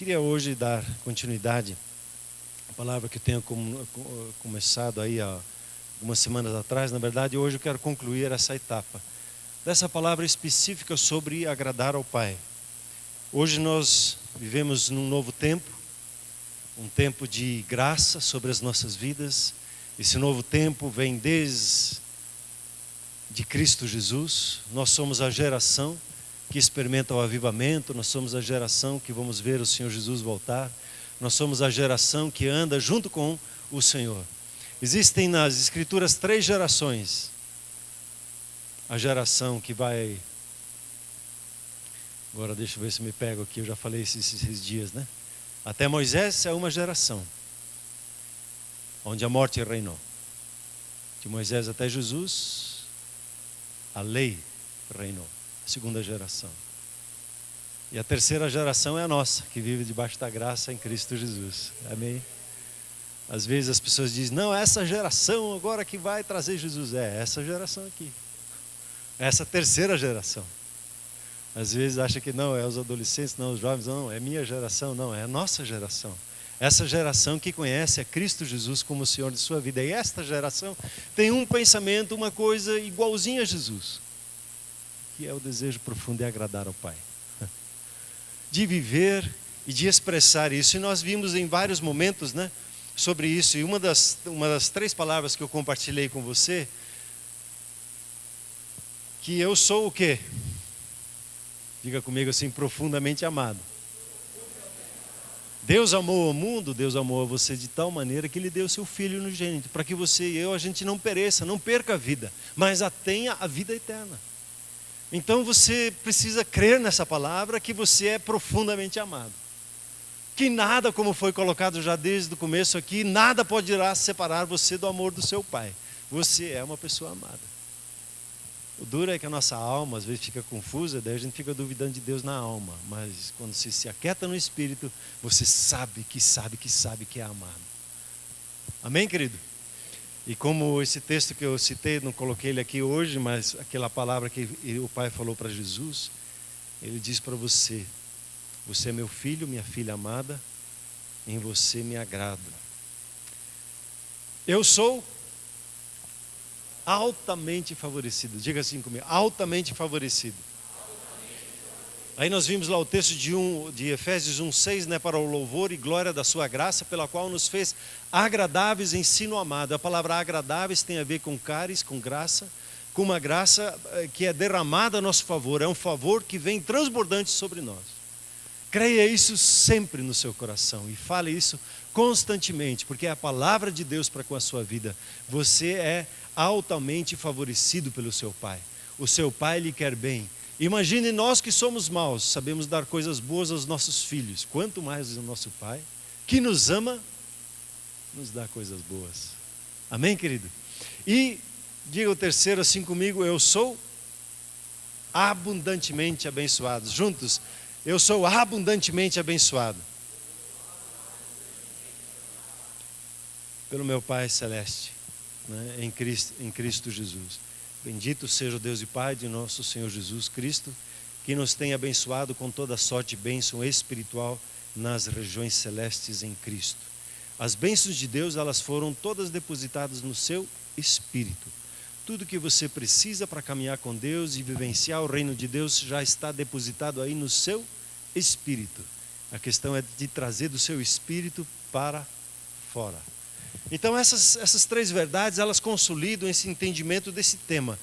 queria hoje dar continuidade à palavra que eu tenho começado aí há algumas semanas atrás. Na verdade, hoje eu quero concluir essa etapa dessa palavra específica sobre agradar ao Pai. Hoje nós vivemos num novo tempo, um tempo de graça sobre as nossas vidas. Esse novo tempo vem desde Cristo Jesus. Nós somos a geração que experimenta o avivamento, nós somos a geração que vamos ver o Senhor Jesus voltar, nós somos a geração que anda junto com o Senhor. Existem nas Escrituras 3 gerações. A geração que vai... Agora deixa eu ver se me pego aqui, eu já falei esses dias, né? Até Moisés é uma geração, onde a morte reinou. De Moisés até Jesus, a lei reinou. Segunda geração. E a terceira geração é a nossa, que vive debaixo da graça em Cristo Jesus. Amém? Às vezes as pessoas dizem, não, essa geração agora que vai trazer Jesus. É essa geração aqui. Essa terceira geração. Às vezes acha que não, é os adolescentes, não, os jovens, não, é minha geração, não, é a nossa geração. Essa geração que conhece a Cristo Jesus como o Senhor de sua vida. E esta geração tem um pensamento, uma coisa igualzinha a Jesus, que é o desejo profundo de agradar ao Pai, de viver e de expressar isso. E nós vimos em vários momentos, né, sobre isso. E uma das 3 palavras que eu compartilhei com você, que eu sou o quê? Diga comigo assim, profundamente amado. Deus amou o mundo, Deus amou a você de tal maneira que Ele deu o seu Filho unigênito, para que você e eu, a gente não pereça, não perca a vida, mas a tenha a vida eterna. Então você precisa crer nessa palavra, que você é profundamente amado. Que nada, como foi colocado já desde o começo aqui, nada poderá separar você do amor do seu Pai. Você é uma pessoa amada. O duro é que a nossa alma às vezes fica confusa, daí a gente fica duvidando de Deus na alma. Mas quando você se aquieta no Espírito, você sabe que é amado. Amém, querido? E como esse texto que eu citei, não coloquei ele aqui hoje, mas aquela palavra que o Pai falou para Jesus, Ele diz para você, você é meu filho, minha filha amada, em você me agrado. Eu sou altamente favorecido. Diga assim comigo, altamente favorecido. Aí nós vimos lá o texto de Efésios 1:6, né, para o louvor e glória da sua graça, pela qual nos fez agradáveis em sino amado. A palavra agradáveis tem a ver com caris, com graça, com uma graça que é derramada a nosso favor. É um favor que vem transbordante sobre nós. Creia isso sempre no seu coração e fale isso constantemente, porque é a palavra de Deus para com a sua vida. Você é altamente favorecido pelo seu Pai. O seu Pai lhe quer bem. Imagine nós que somos maus, sabemos dar coisas boas aos nossos filhos. Quanto mais o nosso Pai, que nos ama, nos dá coisas boas. Amém, querido? E diga o terceiro assim comigo, eu sou abundantemente abençoado. Juntos, eu sou abundantemente abençoado pelo meu Pai Celeste, né, em Cristo Jesus. Bendito seja o Deus e Pai de nosso Senhor Jesus Cristo, que nos tem abençoado com toda sorte de bênção espiritual nas regiões celestes em Cristo. As bênçãos de Deus, elas foram todas depositadas no seu Espírito. Tudo que você precisa para caminhar com Deus e vivenciar o reino de Deus já está depositado aí no seu Espírito. A questão é de trazer do seu Espírito para fora. Então essas 3 verdades, elas consolidam esse entendimento desse tema,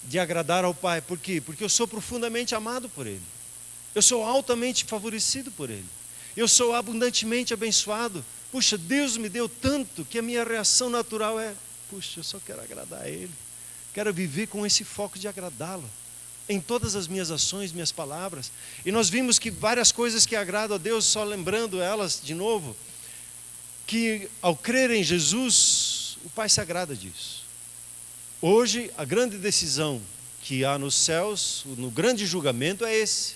de agradar ao Pai. Por quê? Porque eu sou profundamente amado por Ele. Eu sou altamente favorecido por Ele. Eu sou abundantemente abençoado. Puxa, Deus me deu tanto que a minha reação natural é, puxa, eu só quero agradar a Ele. Quero viver com esse foco de agradá-lo em todas as minhas ações, minhas palavras. E nós vimos que várias coisas que agradam a Deus, só lembrando elas de novo, que ao crer em Jesus, o Pai se agrada disso. Hoje, a grande decisão que há nos céus, no grande julgamento é esse.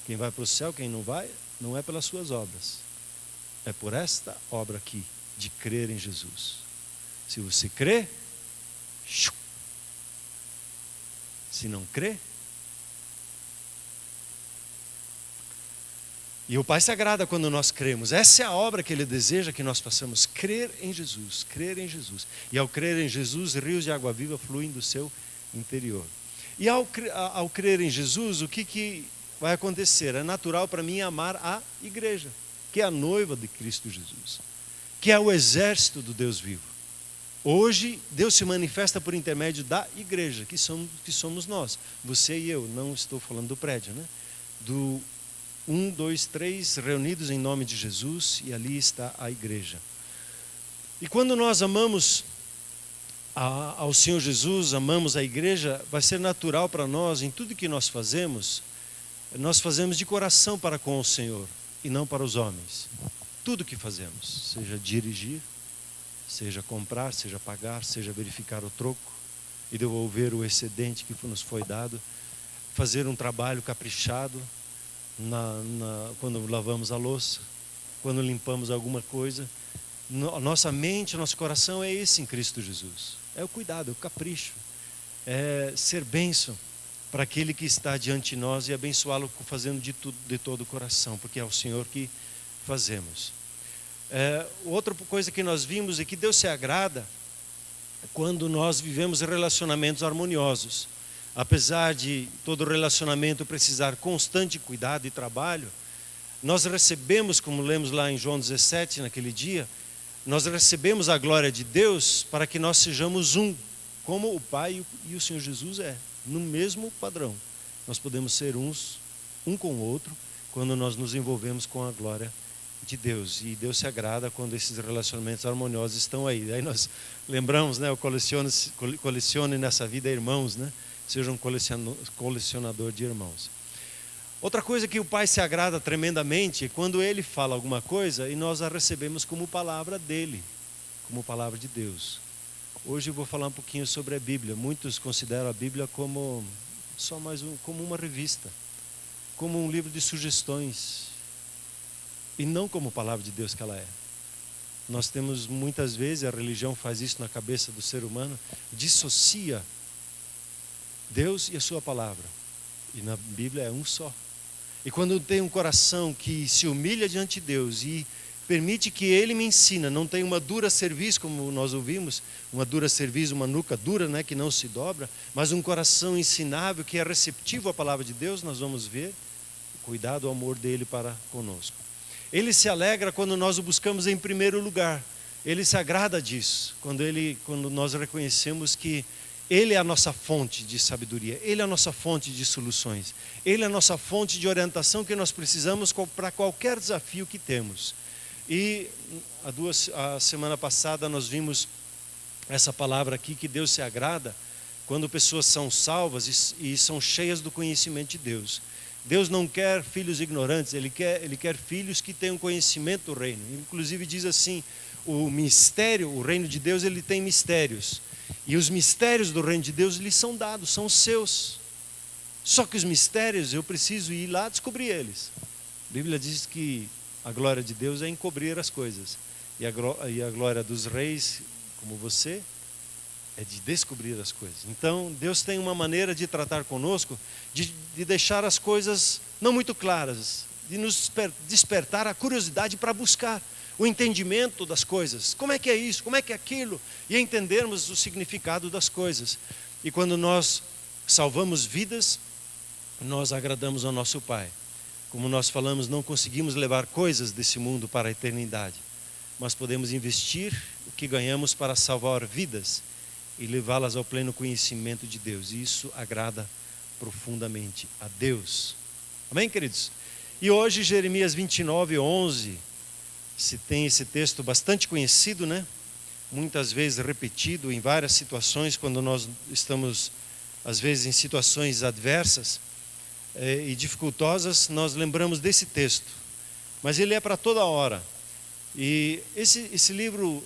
Quem vai para o céu, quem não vai, não é pelas suas obras. É por esta obra aqui, de crer em Jesus. Se você crê, se não crê, E o Pai se agrada quando nós cremos. Essa é a obra que Ele deseja que nós façamos, crer em Jesus, crer em Jesus. E ao crer em Jesus, rios de água viva fluem do seu interior. E ao crer em Jesus, o que vai acontecer? É natural para mim amar a igreja, que é a noiva de Cristo Jesus, que é o exército do Deus vivo. Hoje, Deus se manifesta por intermédio da igreja, que somos nós, você e eu. Não estou falando do prédio, né? Do 1, 2, 3, reunidos em nome de Jesus, e ali está a igreja. E quando nós amamos ao Senhor Jesus, amamos a igreja, vai ser natural para nós, em tudo que nós fazemos de coração para com o Senhor, e não para os homens. Tudo que fazemos, seja dirigir, seja comprar, seja pagar, seja verificar o troco e devolver o excedente que nos foi dado, fazer um trabalho caprichado, quando lavamos a louça, quando limpamos alguma coisa, nossa mente, nosso coração é esse em Cristo Jesus. É o cuidado, é o capricho, é ser bênção para aquele que está diante de nós e abençoá-lo fazendo de todo o coração, porque é o Senhor que fazemos. Outra coisa que nós vimos é que Deus se agrada quando nós vivemos relacionamentos harmoniosos. Apesar de todo relacionamento precisar constante cuidado e trabalho, nós recebemos, como lemos lá em João 17, naquele dia, nós recebemos a glória de Deus para que nós sejamos um, como o Pai e o Senhor Jesus é, no mesmo padrão. Nós podemos ser um com o outro, quando nós nos envolvemos com a glória de Deus. E Deus se agrada quando esses relacionamentos harmoniosos estão aí. Aí nós lembramos, né, o colecione nessa vida irmãos, né? Seja um colecionador de irmãos. Outra coisa que o Pai se agrada tremendamente é quando Ele fala alguma coisa e nós a recebemos como palavra dEle, como palavra de Deus. Hoje eu vou falar um pouquinho sobre a Bíblia. Muitos consideram a Bíblia como como uma revista, como um livro de sugestões, e não como palavra de Deus que ela é. Nós temos muitas vezes, a religião faz isso na cabeça do ser humano, dissocia Deus e a sua palavra. E na Bíblia é um só. E quando tem um coração que se humilha diante de Deus e permite que Ele me ensina, não tem uma dura cerviz, como nós ouvimos, uma dura cerviz, uma nuca dura, né, que não se dobra, mas um coração ensinável, que é receptivo à palavra de Deus, nós vamos ver o cuidado, o amor dEle para conosco. Ele se alegra quando nós o buscamos em primeiro lugar. Ele se agrada disso, quando nós reconhecemos que Ele é a nossa fonte de sabedoria, Ele é a nossa fonte de soluções, Ele é a nossa fonte de orientação que nós precisamos para qualquer desafio que temos. E a semana passada nós vimos essa palavra aqui, que Deus se agrada quando pessoas são salvas e são cheias do conhecimento de Deus. Deus não quer filhos ignorantes, Ele quer filhos que tenham conhecimento do reino. Inclusive diz assim, o reino de Deus, ele tem mistérios. E os mistérios do reino de Deus lhes são dados, são os Só que os mistérios, eu preciso ir lá descobrir eles. A Bíblia diz que a glória de Deus é encobrir as coisas. E a glória dos reis, como você, é de descobrir as coisas. Então, Deus tem uma maneira de tratar conosco, de deixar as coisas não muito claras, de nos despertar a curiosidade para buscar o entendimento das coisas. Como é que é isso? Como é que é aquilo? E entendermos o significado das coisas. E quando nós salvamos vidas, nós agradamos ao nosso Pai. Como nós falamos, não conseguimos levar coisas desse mundo para a eternidade, mas podemos investir o que ganhamos para salvar vidas e levá-las ao pleno conhecimento de Deus. E isso agrada profundamente a Deus. Amém, queridos? E hoje, Jeremias 29, 11, se tem esse texto bastante conhecido, né? Muitas vezes repetido em várias situações, quando nós estamos, às vezes, em situações adversas e dificultosas, nós lembramos desse texto. Mas ele é para toda hora. E esse livro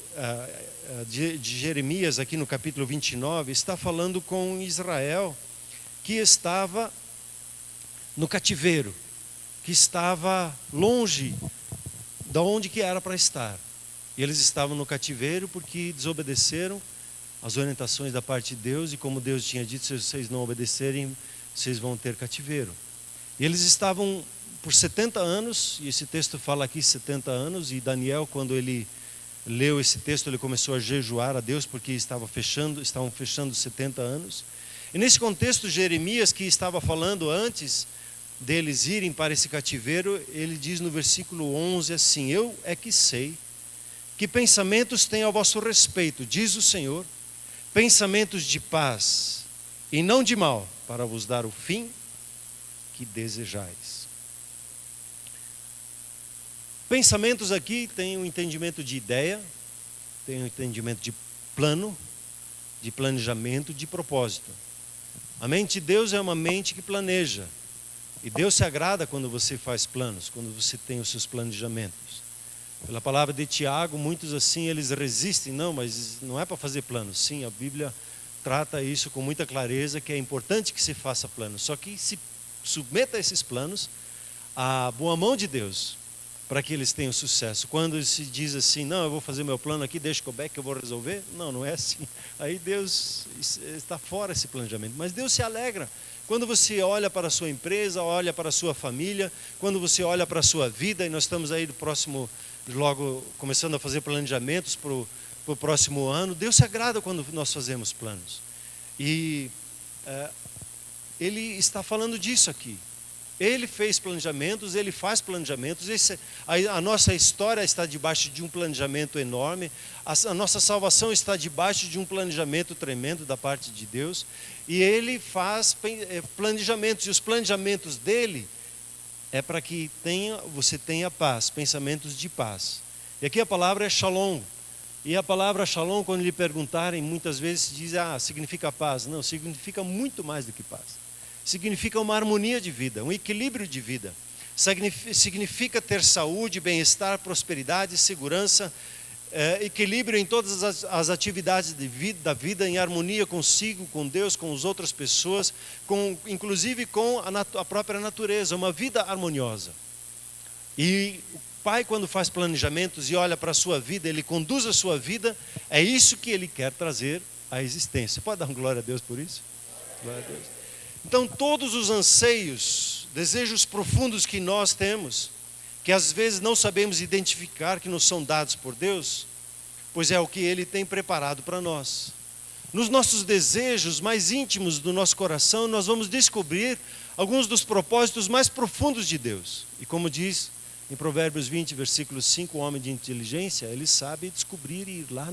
de Jeremias, aqui no capítulo 29, está falando com Israel, que estava no cativeiro, que estava longe de onde que era para estar. E eles estavam no cativeiro porque desobedeceram as orientações da parte de Deus, e como Deus tinha dito, se vocês não obedecerem, vocês vão ter cativeiro. E eles estavam por 70 anos, e esse texto fala aqui 70 anos, e Daniel, quando ele leu esse texto, ele começou a jejuar a Deus, porque estavam fechando 70 anos. E nesse contexto, Jeremias, que estava falando antes deles irem para esse cativeiro, ele diz no versículo 11 assim: eu é que sei que pensamentos tenho a vosso respeito, diz o Senhor, pensamentos de paz e não de mal, para vos dar o fim que desejais. Pensamentos aqui tem um entendimento de ideia, tem um entendimento de plano, de planejamento, de propósito. A mente de Deus é uma mente que planeja. E Deus se agrada quando você faz planos, quando você tem os seus planejamentos. Pela palavra de Tiago, muitos assim, eles resistem. Não, mas não é para fazer planos. Sim, a Bíblia trata isso com muita clareza, que é importante que se faça planos. Só que se submeta a esses planos à boa mão de Deus, para que eles tenham sucesso. Quando se diz assim, não, eu vou fazer meu plano aqui, deixa que eu vou resolver. Não, não é assim. Aí Deus está fora esse planejamento. Mas Deus se alegra quando você olha para a sua empresa, olha para a sua família, quando você olha para a sua vida, e nós estamos aí logo começando a fazer planejamentos para o próximo ano. Deus se agrada quando nós fazemos planos. E Ele está falando disso aqui. Ele fez planejamentos, Ele faz planejamentos. A nossa história está debaixo de um planejamento enorme. A nossa salvação está debaixo de um planejamento tremendo da parte de Deus. E Ele faz planejamentos. E os planejamentos dEle é para que você tenha paz, pensamentos de paz. E aqui a palavra é shalom. E a palavra shalom, quando lhe perguntarem, muitas vezes diz, significa paz. Não, significa muito mais do que paz. Significa uma harmonia de vida, um equilíbrio de vida. Significa ter saúde, bem-estar, prosperidade, segurança, equilíbrio em todas as atividades da vida, em harmonia consigo, com Deus, com as outras pessoas, inclusive com a própria natureza, uma vida harmoniosa. E o Pai, quando faz planejamentos e olha para a sua vida, Ele conduz a sua vida, é isso que Ele quer trazer à existência. Pode dar uma glória a Deus por isso? Glória a Deus. Então, todos os anseios, desejos profundos que nós temos, que às vezes não sabemos identificar, que nos são dados por Deus, pois é o que Ele tem preparado para nós. Nos nossos desejos mais íntimos do nosso coração, nós vamos descobrir alguns dos propósitos mais profundos de Deus. E como diz em Provérbios 20, versículo 5, o homem de inteligência, ele sabe descobrir e ir lá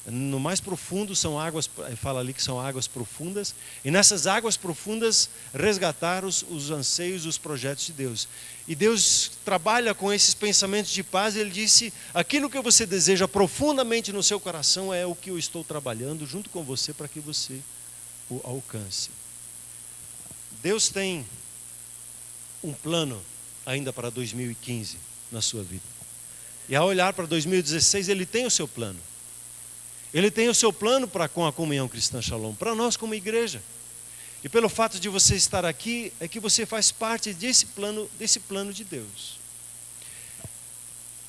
no mais profundo são águas, fala ali que são águas profundas, e nessas águas profundas resgatar os anseios, os projetos de Deus. E Deus trabalha com esses pensamentos de paz. Ele disse, aquilo que você deseja profundamente no seu coração é o que eu estou trabalhando junto com você para que você o alcance. Deus tem um plano ainda para 2015 na sua vida. E ao olhar para 2016, Ele tem o seu plano. Ele tem o seu plano com a comunhão cristã Shalom, para nós como igreja. E pelo fato de você estar aqui, é que você faz parte desse plano de Deus.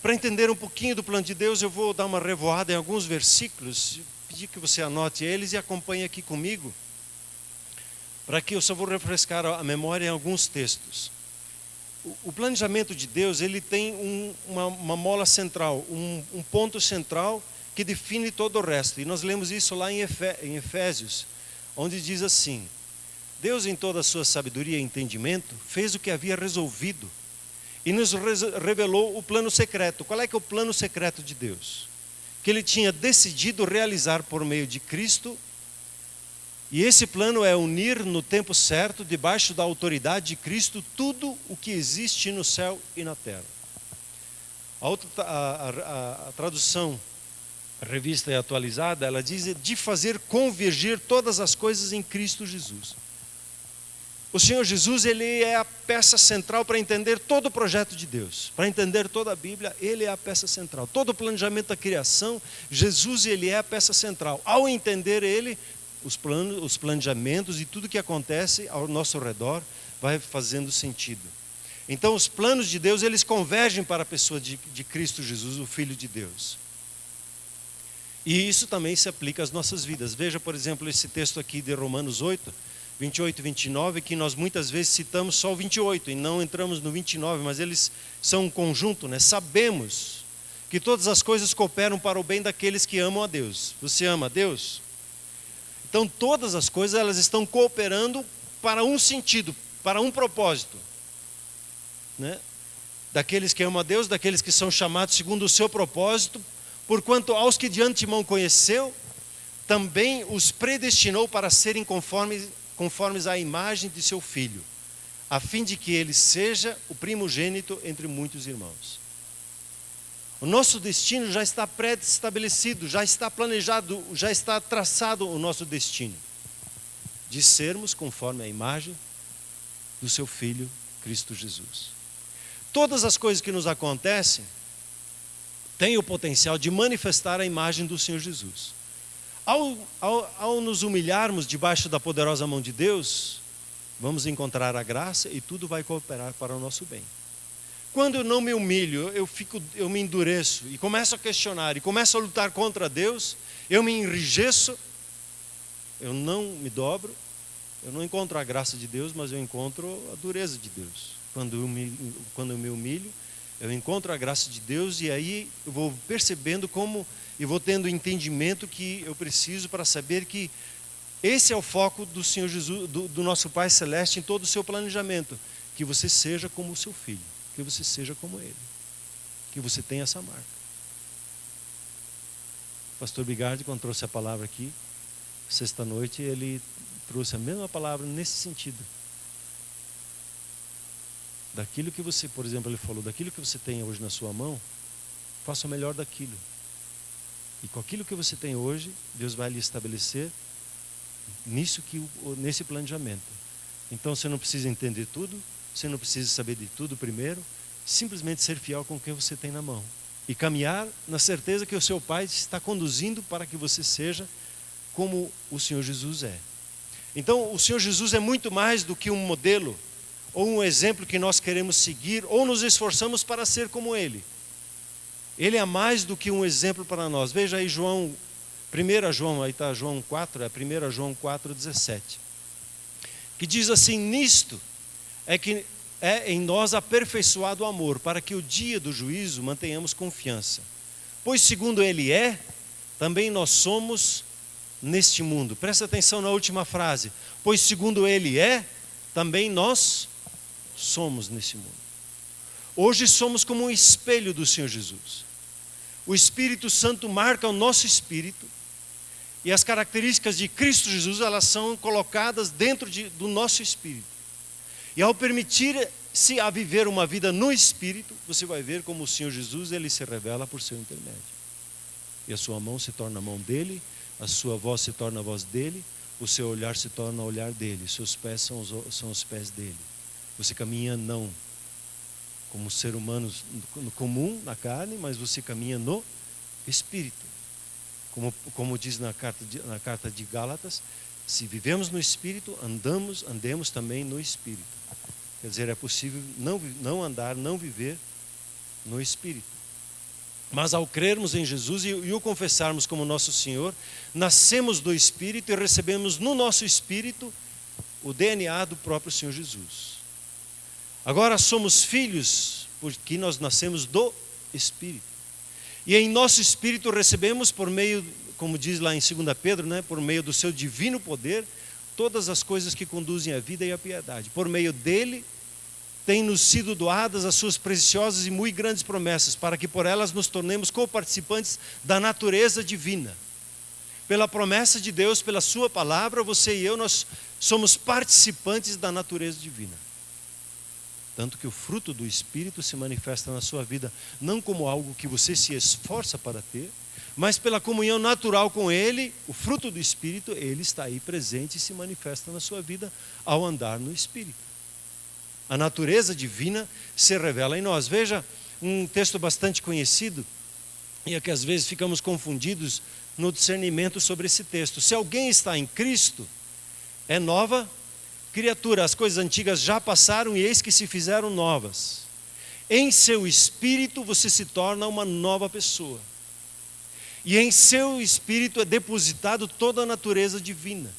Para entender um pouquinho do plano de Deus, eu vou dar uma revoada em alguns versículos, pedir que você anote eles e acompanhe aqui comigo, para que eu só vou refrescar a memória em alguns textos. O planejamento de Deus, ele tem uma mola central, um ponto central, que define todo o resto. E nós lemos isso lá em Efésios, onde diz assim: Deus, em toda a sua sabedoria e entendimento, fez o que havia resolvido e nos revelou o plano secreto. Qual é que é o plano secreto de Deus? Que Ele tinha decidido realizar por meio de Cristo. E esse plano é unir no tempo certo, debaixo da autoridade de Cristo, tudo o que existe no céu e na terra. A tradução Revista e Atualizada, ela diz de fazer convergir todas as coisas em Cristo Jesus. O Senhor Jesus, Ele é a peça central para entender todo o projeto de Deus. Para entender toda a Bíblia, Ele é a peça central. Todo o planejamento da criação, Jesus, Ele é a peça central. Ao entender Ele, os planejamentos e tudo que acontece ao nosso redor vai fazendo sentido. Então, os planos de Deus, eles convergem para a pessoa de Cristo Jesus, o Filho de Deus. E isso também se aplica às nossas vidas. Veja, por exemplo, esse texto aqui de Romanos 8, 28 e 29, que nós muitas vezes citamos só o 28 e não entramos no 29, mas eles são um conjunto, né? Sabemos que todas as coisas cooperam para o bem daqueles que amam a Deus. Você ama a Deus? Então todas as coisas elas estão cooperando para um sentido, para um propósito, né? Daqueles que amam a Deus, daqueles que são chamados segundo o seu propósito, porquanto aos que de antemão conheceu, também os predestinou para serem conformes à imagem de seu Filho, a fim de que ele seja o primogênito entre muitos irmãos. O nosso destino já está pré-estabelecido, já está planejado, já está traçado o nosso destino, de sermos conforme a imagem do seu Filho, Cristo Jesus. Todas as coisas que nos acontecem têm o potencial de manifestar a imagem do Senhor Jesus. Ao nos humilharmos debaixo da poderosa mão de Deus, vamos encontrar a graça e tudo vai cooperar para o nosso bem. Quando eu não me humilho, eu me endureço e começo a questionar e começo a lutar contra Deus, eu me enrijeço, eu não me dobro, eu não encontro a graça de Deus, mas eu encontro a dureza de Deus. Quando eu me humilho, eu encontro a graça de Deus e aí eu vou percebendo como e vou tendo o entendimento que eu preciso para saber que esse é o foco do Senhor Jesus, do nosso Pai Celeste em todo o seu planejamento, que você seja como o seu Filho, que você seja como Ele, que você tenha essa marca. O pastor Bigardi, quando trouxe a palavra aqui, sexta-noite, ele trouxe a mesma palavra nesse sentido. Daquilo que você, por exemplo, ele falou, daquilo que você tem hoje na sua mão, faça o melhor daquilo. E com aquilo que você tem hoje, Deus vai lhe estabelecer nesse planejamento. Então você não precisa entender tudo, você não precisa saber de tudo primeiro, simplesmente ser fiel com o que você tem na mão. E caminhar na certeza que o seu Pai está conduzindo para que você seja como o Senhor Jesus é. Então o Senhor Jesus é muito mais do que um modelo, ou um exemplo que nós queremos seguir, ou nos esforçamos para ser como Ele. Ele é mais do que um exemplo para nós. Veja aí João, 1 João, aí está João 4, é 1 João 4,17. Que diz assim, nisto é que é em nós aperfeiçoado o amor, para que o dia do juízo mantenhamos confiança. Pois segundo Ele é, também nós somos neste mundo. Presta atenção na última frase. Pois segundo Ele é, também nós somos nesse mundo. Hoje somos como um espelho do Senhor Jesus. O Espírito Santo marca o nosso espírito e as características de Cristo Jesus, elas são colocadas dentro do nosso espírito. E ao permitir-se a viver uma vida no espírito, você vai ver como o Senhor Jesus, ele se revela por seu intermédio. E a sua mão se torna a mão dele, a sua voz se torna a voz dele, o seu olhar se torna o olhar dele, os seus pés são os pés dele. Você caminha não como ser humano comum, na carne, mas você caminha no Espírito. Como diz na carta de Gálatas, se vivemos no Espírito, andemos também no Espírito. Quer dizer, é possível não andar, não viver no Espírito. Mas ao crermos em Jesus e o confessarmos como nosso Senhor, nascemos do Espírito e recebemos no nosso Espírito o DNA do próprio Senhor Jesus. Agora somos filhos porque nós nascemos do Espírito. E em nosso Espírito recebemos por meio, como diz lá em 2 Pedro, né, por meio do seu divino poder, todas as coisas que conduzem à vida e à piedade. Por meio dele, têm-nos sido doadas as suas preciosas e muito grandes promessas, para que por elas nos tornemos coparticipantes da natureza divina. Pela promessa de Deus, pela sua palavra, você e eu, nós somos participantes da natureza divina. Tanto que o fruto do Espírito se manifesta na sua vida, não como algo que você se esforça para ter, mas pela comunhão natural com Ele, o fruto do Espírito, Ele está aí presente e se manifesta na sua vida ao andar no Espírito. A natureza divina se revela em nós. Veja um texto bastante conhecido, e é que às vezes ficamos confundidos no discernimento sobre esse texto. Se alguém está em Cristo, é nova criatura, as coisas antigas já passaram e eis que se fizeram novas. Em seu espírito você se torna uma nova pessoa. E em seu espírito é depositado toda a natureza divina.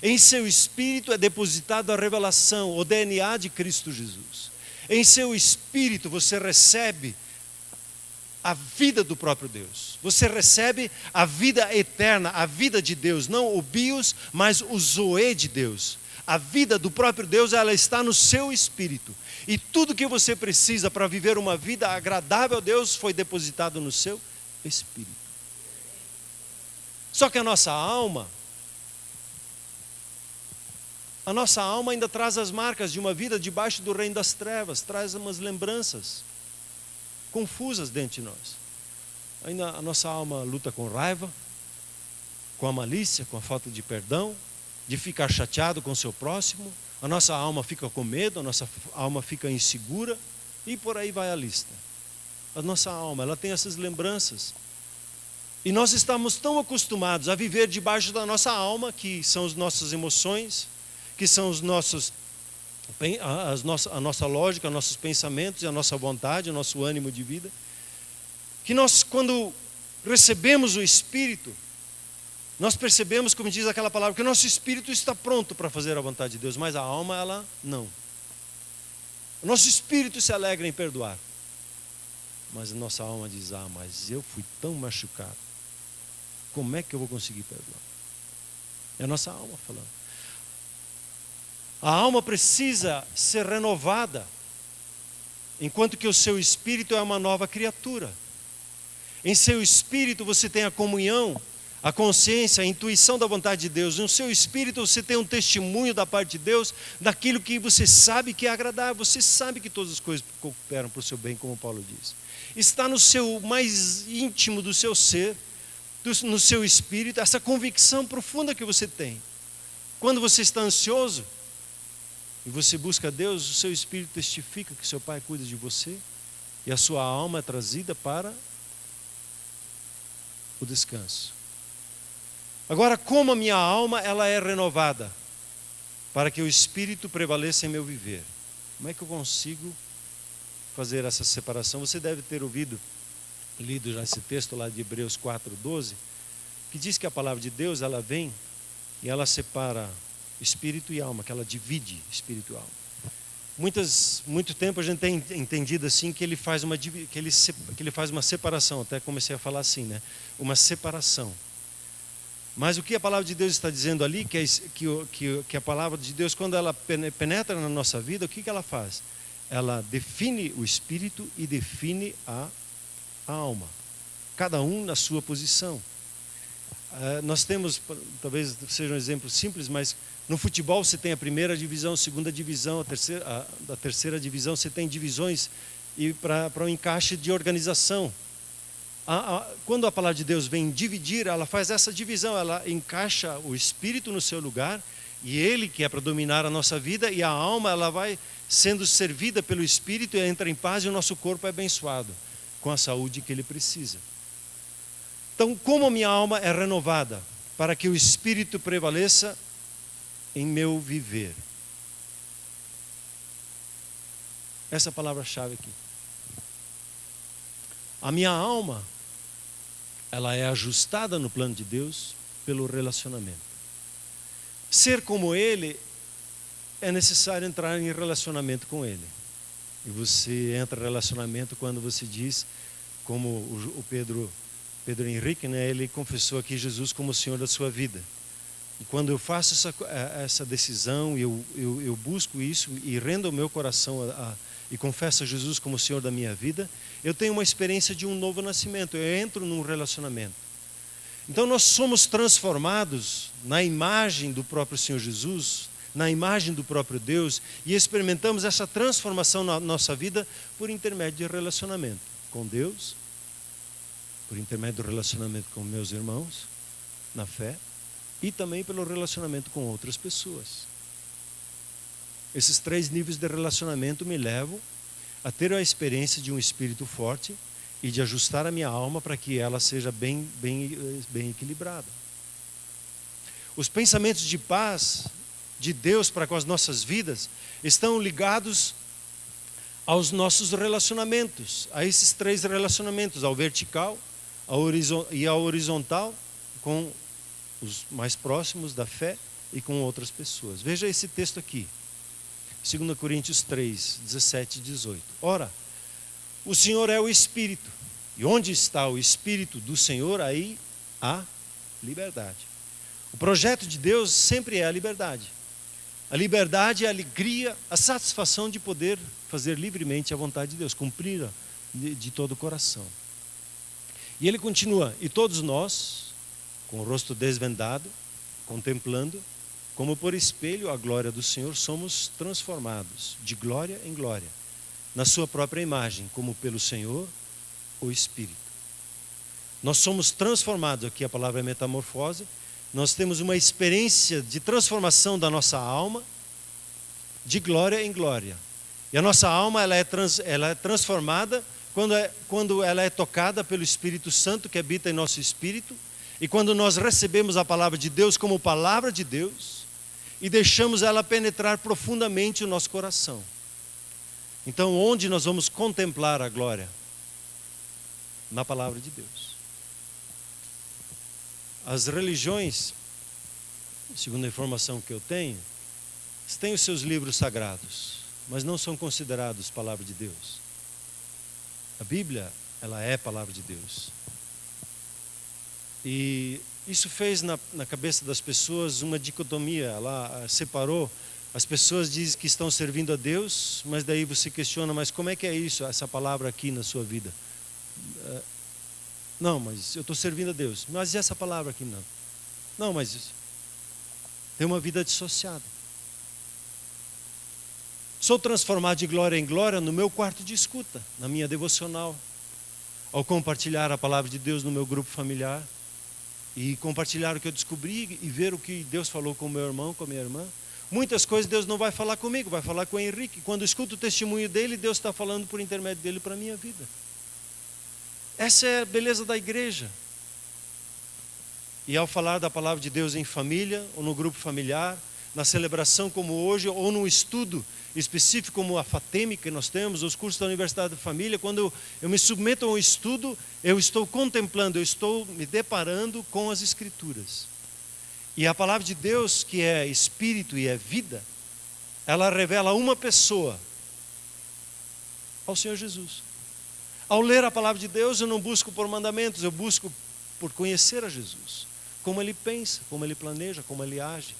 Em seu espírito é depositada a revelação, o DNA de Cristo Jesus. Em seu espírito você recebe a vida do próprio Deus. Você recebe a vida eterna, a vida de Deus, não o bios, mas o zoe de Deus. A vida do próprio Deus, ela está no seu espírito. E tudo que você precisa para viver uma vida agradável a Deus foi depositado no seu espírito. Só que a nossa alma ainda traz as marcas de uma vida debaixo do reino das trevas, traz umas lembranças confusas dentro de nós. Ainda a nossa alma luta com raiva, com a malícia, com a falta de perdão, de ficar chateado com o seu próximo. A nossa alma fica com medo, a nossa alma fica insegura e por aí vai a lista. A nossa alma, ela tem essas lembranças. E nós estamos tão acostumados a viver debaixo da nossa alma, que são as nossas emoções, que são os nossos, a nossa lógica, nossos pensamentos, a nossa vontade, o nosso ânimo de vida, que nós, quando recebemos o Espírito, nós percebemos, como diz aquela palavra, que o nosso espírito está pronto para fazer a vontade de Deus, mas a alma, ela não. O nosso espírito se alegra em perdoar, mas a nossa alma diz: mas eu fui tão machucado, como é que eu vou conseguir perdoar? É a nossa alma falando. A alma precisa ser renovada, enquanto que o seu espírito é uma nova criatura. Em seu espírito você tem a comunhão, a consciência, a intuição da vontade de Deus. No seu espírito você tem um testemunho da parte de Deus, daquilo que você sabe que é agradável. Você sabe que todas as coisas cooperam para o seu bem, como Paulo diz. Está no seu mais íntimo do seu ser, no seu espírito, essa convicção profunda que você tem. Quando você está ansioso e você busca Deus, o seu espírito testifica que seu Pai cuida de você e a sua alma é trazida para o descanso. Agora, como a minha alma ela é renovada para que o Espírito prevaleça em meu viver? Como é que eu consigo fazer essa separação? Você deve ter lido já esse texto lá de Hebreus 4:12, que diz que a palavra de Deus ela vem e ela separa espírito e alma, que ela divide espírito e alma. Muito tempo a gente tem entendido assim que ele faz uma separação. Até comecei a falar assim, né? Uma separação. Mas o que a palavra de Deus está dizendo ali, que a palavra de Deus, quando ela penetra na nossa vida, o que ela faz? Ela define o espírito e define a alma. Cada um na sua posição. Nós temos, talvez seja um exemplo simples, mas no futebol você tem a primeira divisão, a segunda divisão, a terceira divisão, você tem divisões e para um encaixe de organização. Quando a palavra de Deus vem dividir, ela faz essa divisão, ela encaixa o espírito no seu lugar, e ele que é para dominar a nossa vida, e a alma ela vai sendo servida pelo espírito e entra em paz, e o nosso corpo é abençoado com a saúde que ele precisa. Então, como a minha alma é renovada para que o espírito prevaleça em meu viver? Essa palavra-chave aqui. A minha alma ela é ajustada no plano de Deus pelo relacionamento. Ser como Ele, é necessário entrar em relacionamento com Ele. E você entra em relacionamento quando você diz, como o Pedro Henrique, né, ele confessou aqui Jesus como o Senhor da sua vida. E quando eu faço essa decisão, eu busco isso e rendo o meu coração e confesso a Jesus como o Senhor da minha vida, eu tenho uma experiência de um novo nascimento, eu entro num relacionamento. Então nós somos transformados na imagem do próprio Senhor Jesus, na imagem do próprio Deus, e experimentamos essa transformação na nossa vida por intermédio de relacionamento com Deus, por intermédio do relacionamento com meus irmãos, na fé, e também pelo relacionamento com outras pessoas. Esses 3 níveis de relacionamento me levam a ter a experiência de um espírito forte e de ajustar a minha alma para que ela seja bem equilibrada. Os pensamentos de paz de Deus para com as nossas vidas estão ligados aos nossos relacionamentos, a esses 3 relacionamentos, ao vertical e ao horizontal, com os mais próximos da fé e com outras pessoas. Veja esse texto aqui, 2 Coríntios 3, 17 e 18. Ora, o Senhor é o Espírito, e onde está o Espírito do Senhor, aí há liberdade. O projeto de Deus sempre é a liberdade. A liberdade é a alegria, a satisfação de poder fazer livremente a vontade de Deus, cumprir de todo o coração. E ele continua, e todos nós, com o rosto desvendado, contemplando, como por espelho a glória do Senhor, somos transformados de glória em glória, na sua própria imagem, como pelo Senhor, o Espírito. Nós somos transformados, aqui a palavra é metamorfose, nós temos uma experiência de transformação da nossa alma, de glória em glória. E a nossa alma ela é transformada quando ela é tocada pelo Espírito Santo que habita em nosso espírito, e quando nós recebemos a palavra de Deus como palavra de Deus, e deixamos ela penetrar profundamente o nosso coração. Então, onde nós vamos contemplar a glória? Na palavra de Deus. As religiões, segundo a informação que eu tenho, têm os seus livros sagrados, mas não são considerados palavra de Deus. A Bíblia, ela é palavra de Deus. E isso fez na cabeça das pessoas uma dicotomia, ela separou. As pessoas dizem que estão servindo a Deus, mas daí você questiona, mas como é que é isso, essa palavra aqui na sua vida? Não, mas eu estou servindo a Deus. Mas e essa palavra aqui não? Não, mas isso. Tem uma vida dissociada. Sou transformado de glória em glória no meu quarto de escuta, na minha devocional, ao compartilhar a palavra de Deus no meu grupo familiar, e compartilhar o que eu descobri e ver o que Deus falou com o meu irmão, com a minha irmã. Muitas coisas Deus não vai falar comigo, vai falar com o Henrique. Quando eu escuto o testemunho dele, Deus está falando por intermédio dele para a minha vida. Essa é a beleza da igreja. E ao falar da palavra de Deus em família, ou no grupo familiar, na celebração como hoje, ou num estudo específico como a FATEM que nós temos, os cursos da Universidade da Família, quando eu me submeto a um estudo, eu estou contemplando, eu estou me deparando com as Escrituras. E a palavra de Deus, que é Espírito e é vida, ela revela uma pessoa, ao Senhor Jesus. Ao ler a palavra de Deus, eu não busco por mandamentos, eu busco por conhecer a Jesus. Como Ele pensa, como Ele planeja, como Ele age,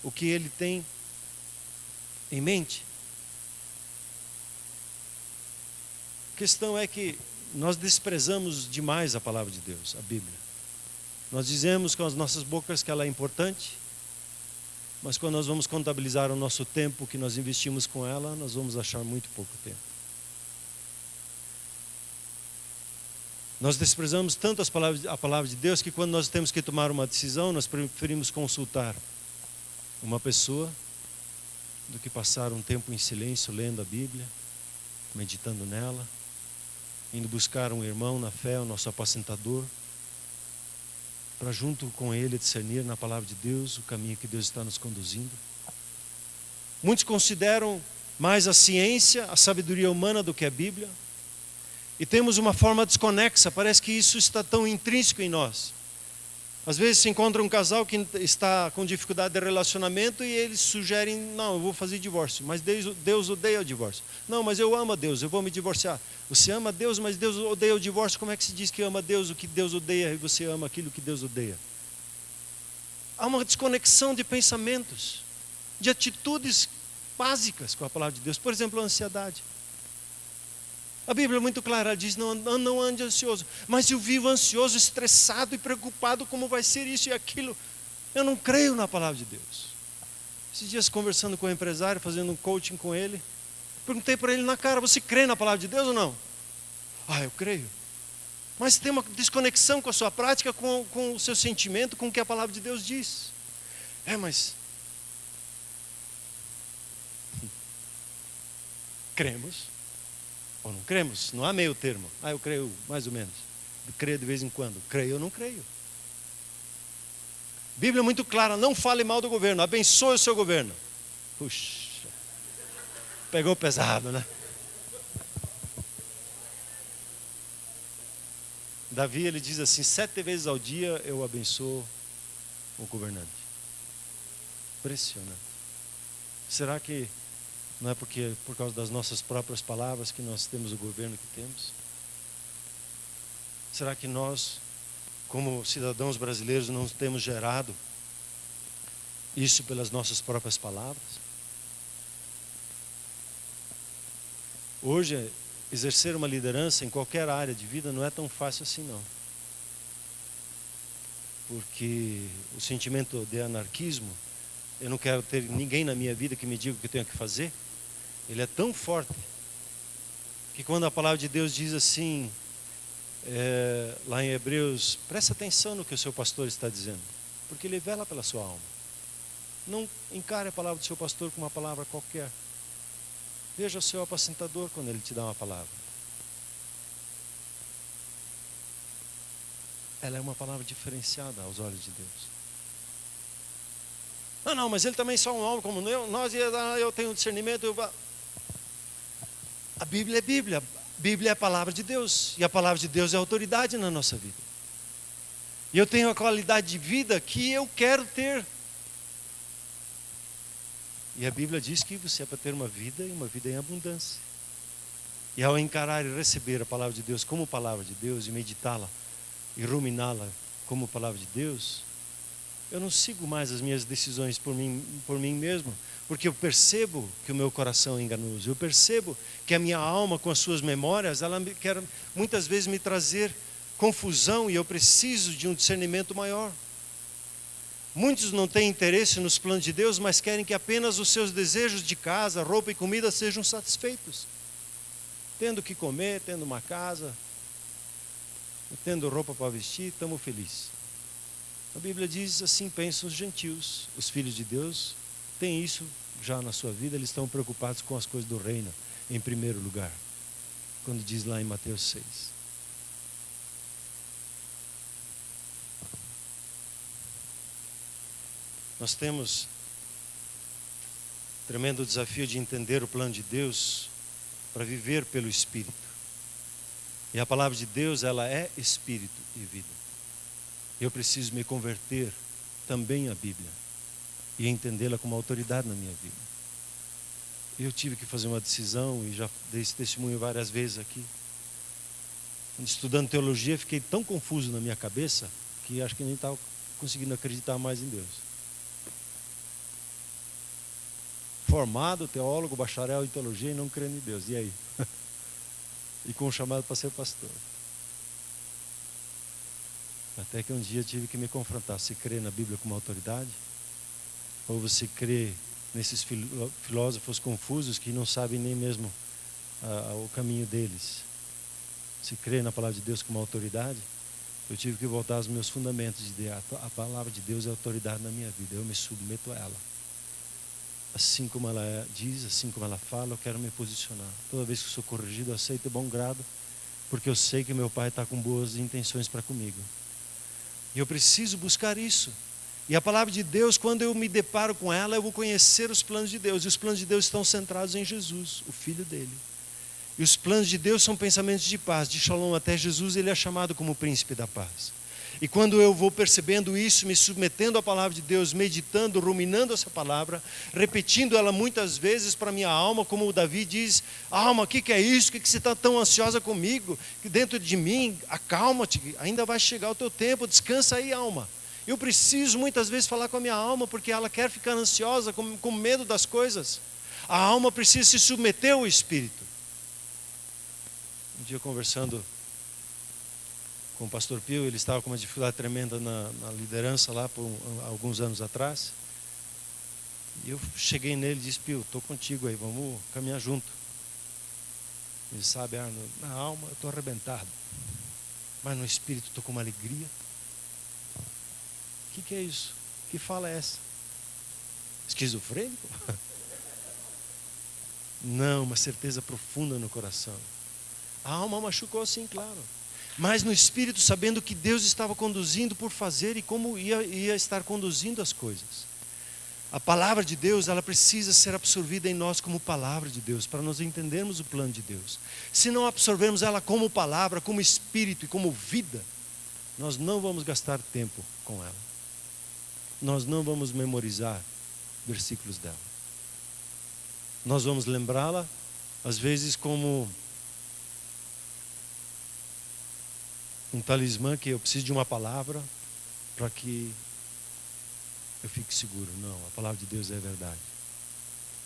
o que Ele tem em mente. A questão é que nós desprezamos demais a palavra de Deus, a Bíblia. Nós dizemos com as nossas bocas que ela é importante, mas quando nós vamos contabilizar o nosso tempo que nós investimos com ela, nós vamos achar muito pouco tempo. Nós desprezamos tanto a palavra de Deus que quando nós temos que tomar uma decisão, nós preferimos consultar uma pessoa do que passar um tempo em silêncio lendo a Bíblia, meditando nela, indo buscar um irmão na fé, o nosso apacentador, para junto com ele discernir na palavra de Deus o caminho que Deus está nos conduzindo. Muitos consideram mais a ciência, a sabedoria humana do que a Bíblia, e temos uma forma desconexa, parece que isso está tão intrínseco em nós. Às vezes se encontra um casal que está com dificuldade de relacionamento e eles sugerem, não, eu vou fazer divórcio, mas Deus odeia o divórcio. Não, mas eu amo a Deus, eu vou me divorciar. Você ama a Deus, mas Deus odeia o divórcio. Como é que se diz que ama a Deus, o que Deus odeia, e você ama aquilo que Deus odeia? Há uma desconexão de pensamentos, de atitudes básicas com a palavra de Deus. Por exemplo, a ansiedade. A Bíblia é muito clara, ela diz, não ande ansioso. Mas eu vivo ansioso, estressado e preocupado, como vai ser isso e aquilo. Eu não creio na palavra de Deus. Esses dias conversando com o empresário, fazendo um coaching com ele, perguntei para ele na cara, você crê na palavra de Deus ou não? Ah, eu creio. Mas tem uma desconexão com a sua prática, com o seu sentimento, com o que a palavra de Deus diz. Mas cremos ou não cremos, não há meio termo. Eu creio mais ou menos, eu creio de vez em quando, creio ou não creio. A Bíblia é muito clara, não fale mal do governo, abençoe o seu governo. Puxa, pegou pesado, né? Davi, ele diz assim, 7 vezes ao dia eu abençoo o governante. Impressionante. Será que não é por causa das nossas próprias palavras que nós temos o governo que temos? Será que nós, como cidadãos brasileiros, não temos gerado isso pelas nossas próprias palavras? Hoje, exercer uma liderança em qualquer área de vida não é tão fácil assim, não. Porque o sentimento de anarquismo, eu não quero ter ninguém na minha vida que me diga o que eu tenho que fazer, ele é tão forte, que quando a palavra de Deus diz assim, lá em Hebreus, presta atenção no que o seu pastor está dizendo, porque ele vela pela sua alma. Não encare a palavra do seu pastor como uma palavra qualquer. Veja o seu apacentador quando ele te dá uma palavra. Ela é uma palavra diferenciada aos olhos de Deus. Não, mas ele também é só um homem como eu tenho discernimento. A Bíblia é Bíblia. A Bíblia é a palavra de Deus. E a palavra de Deus é autoridade na nossa vida. E eu tenho a qualidade de vida que eu quero ter. E a Bíblia diz que você é para ter uma vida e uma vida em abundância. E ao encarar e receber a palavra de Deus como palavra de Deus e meditá-la e ruminá-la como palavra de Deus, eu não sigo mais as minhas decisões por mim mesmo, porque eu percebo que o meu coração é enganoso. Eu percebo que a minha alma, com as suas memórias, ela quer muitas vezes me trazer confusão e eu preciso de um discernimento maior. Muitos não têm interesse nos planos de Deus, mas querem que apenas os seus desejos de casa, roupa e comida sejam satisfeitos. Tendo o que comer, tendo uma casa, tendo roupa para vestir, estamos felizes. A Bíblia diz assim, pensam os gentios. Os filhos de Deus têm isso já na sua vida, eles estão preocupados com as coisas do reino, em primeiro lugar. Quando diz lá em Mateus 6. Nós temos tremendo desafio de entender o plano de Deus para viver pelo Espírito. E a palavra de Deus, ela é Espírito e vida. Eu preciso me converter também à Bíblia e entendê-la como autoridade na minha vida. Eu tive que fazer uma decisão e já dei esse testemunho várias vezes aqui. Estudando teologia, fiquei tão confuso na minha cabeça que acho que nem estava conseguindo acreditar mais em Deus. Formado, teólogo, bacharel em teologia e não crendo em Deus. E aí? E com um chamado para ser pastor. Até que um dia tive que me confrontar. Você crê na Bíblia como autoridade? Ou você crê nesses filósofos confusos que não sabem nem mesmo o caminho deles? Você crê na palavra de Deus como autoridade? Eu tive que voltar aos meus fundamentos. A palavra de Deus é autoridade na minha vida. Eu me submeto a ela. Assim como ela diz, assim como ela fala, eu quero me posicionar. Toda vez que eu sou corrigido, eu aceito de bom grado, porque eu sei que meu Pai está com boas intenções para comigo. E eu preciso buscar isso. E a palavra de Deus, quando eu me deparo com ela, eu vou conhecer os planos de Deus. E os planos de Deus estão centrados em Jesus, o Filho dele. E os planos de Deus são pensamentos de paz, de Shalom. Até Jesus, ele é chamado como o príncipe da paz. E quando eu vou percebendo isso, me submetendo à palavra de Deus, meditando, ruminando essa palavra, repetindo ela muitas vezes para a minha alma, como o Davi diz: alma, o que é isso? Por que você está tão ansiosa comigo? Que dentro de mim, acalma-te, ainda vai chegar o teu tempo, descansa aí, alma. Eu preciso muitas vezes falar com a minha alma, porque ela quer ficar ansiosa, com medo das coisas. A alma precisa se submeter ao Espírito. Um dia conversando com o pastor Pio, ele estava com uma dificuldade tremenda na liderança lá por alguns anos atrás. E eu cheguei nele e disse: Pio, estou contigo aí, vamos caminhar junto. Ele sabe, Arno, na alma eu estou arrebentado, mas no espírito estou com uma alegria. O que é isso? Que fala é essa? Esquizofrênico? Não, uma certeza profunda no coração. A alma machucou sim, claro. Mas no espírito, sabendo que Deus estava conduzindo por fazer e como ia estar conduzindo as coisas. A palavra de Deus, ela precisa ser absorvida em nós como palavra de Deus, para nós entendermos o plano de Deus. Se não absorvermos ela como palavra, como espírito e como vida, nós não vamos gastar tempo com ela. Nós não vamos memorizar versículos dela. Nós vamos lembrá-la, às vezes, como um talismã, que eu preciso de uma palavra para que eu fique seguro. Não, a palavra de Deus é verdade.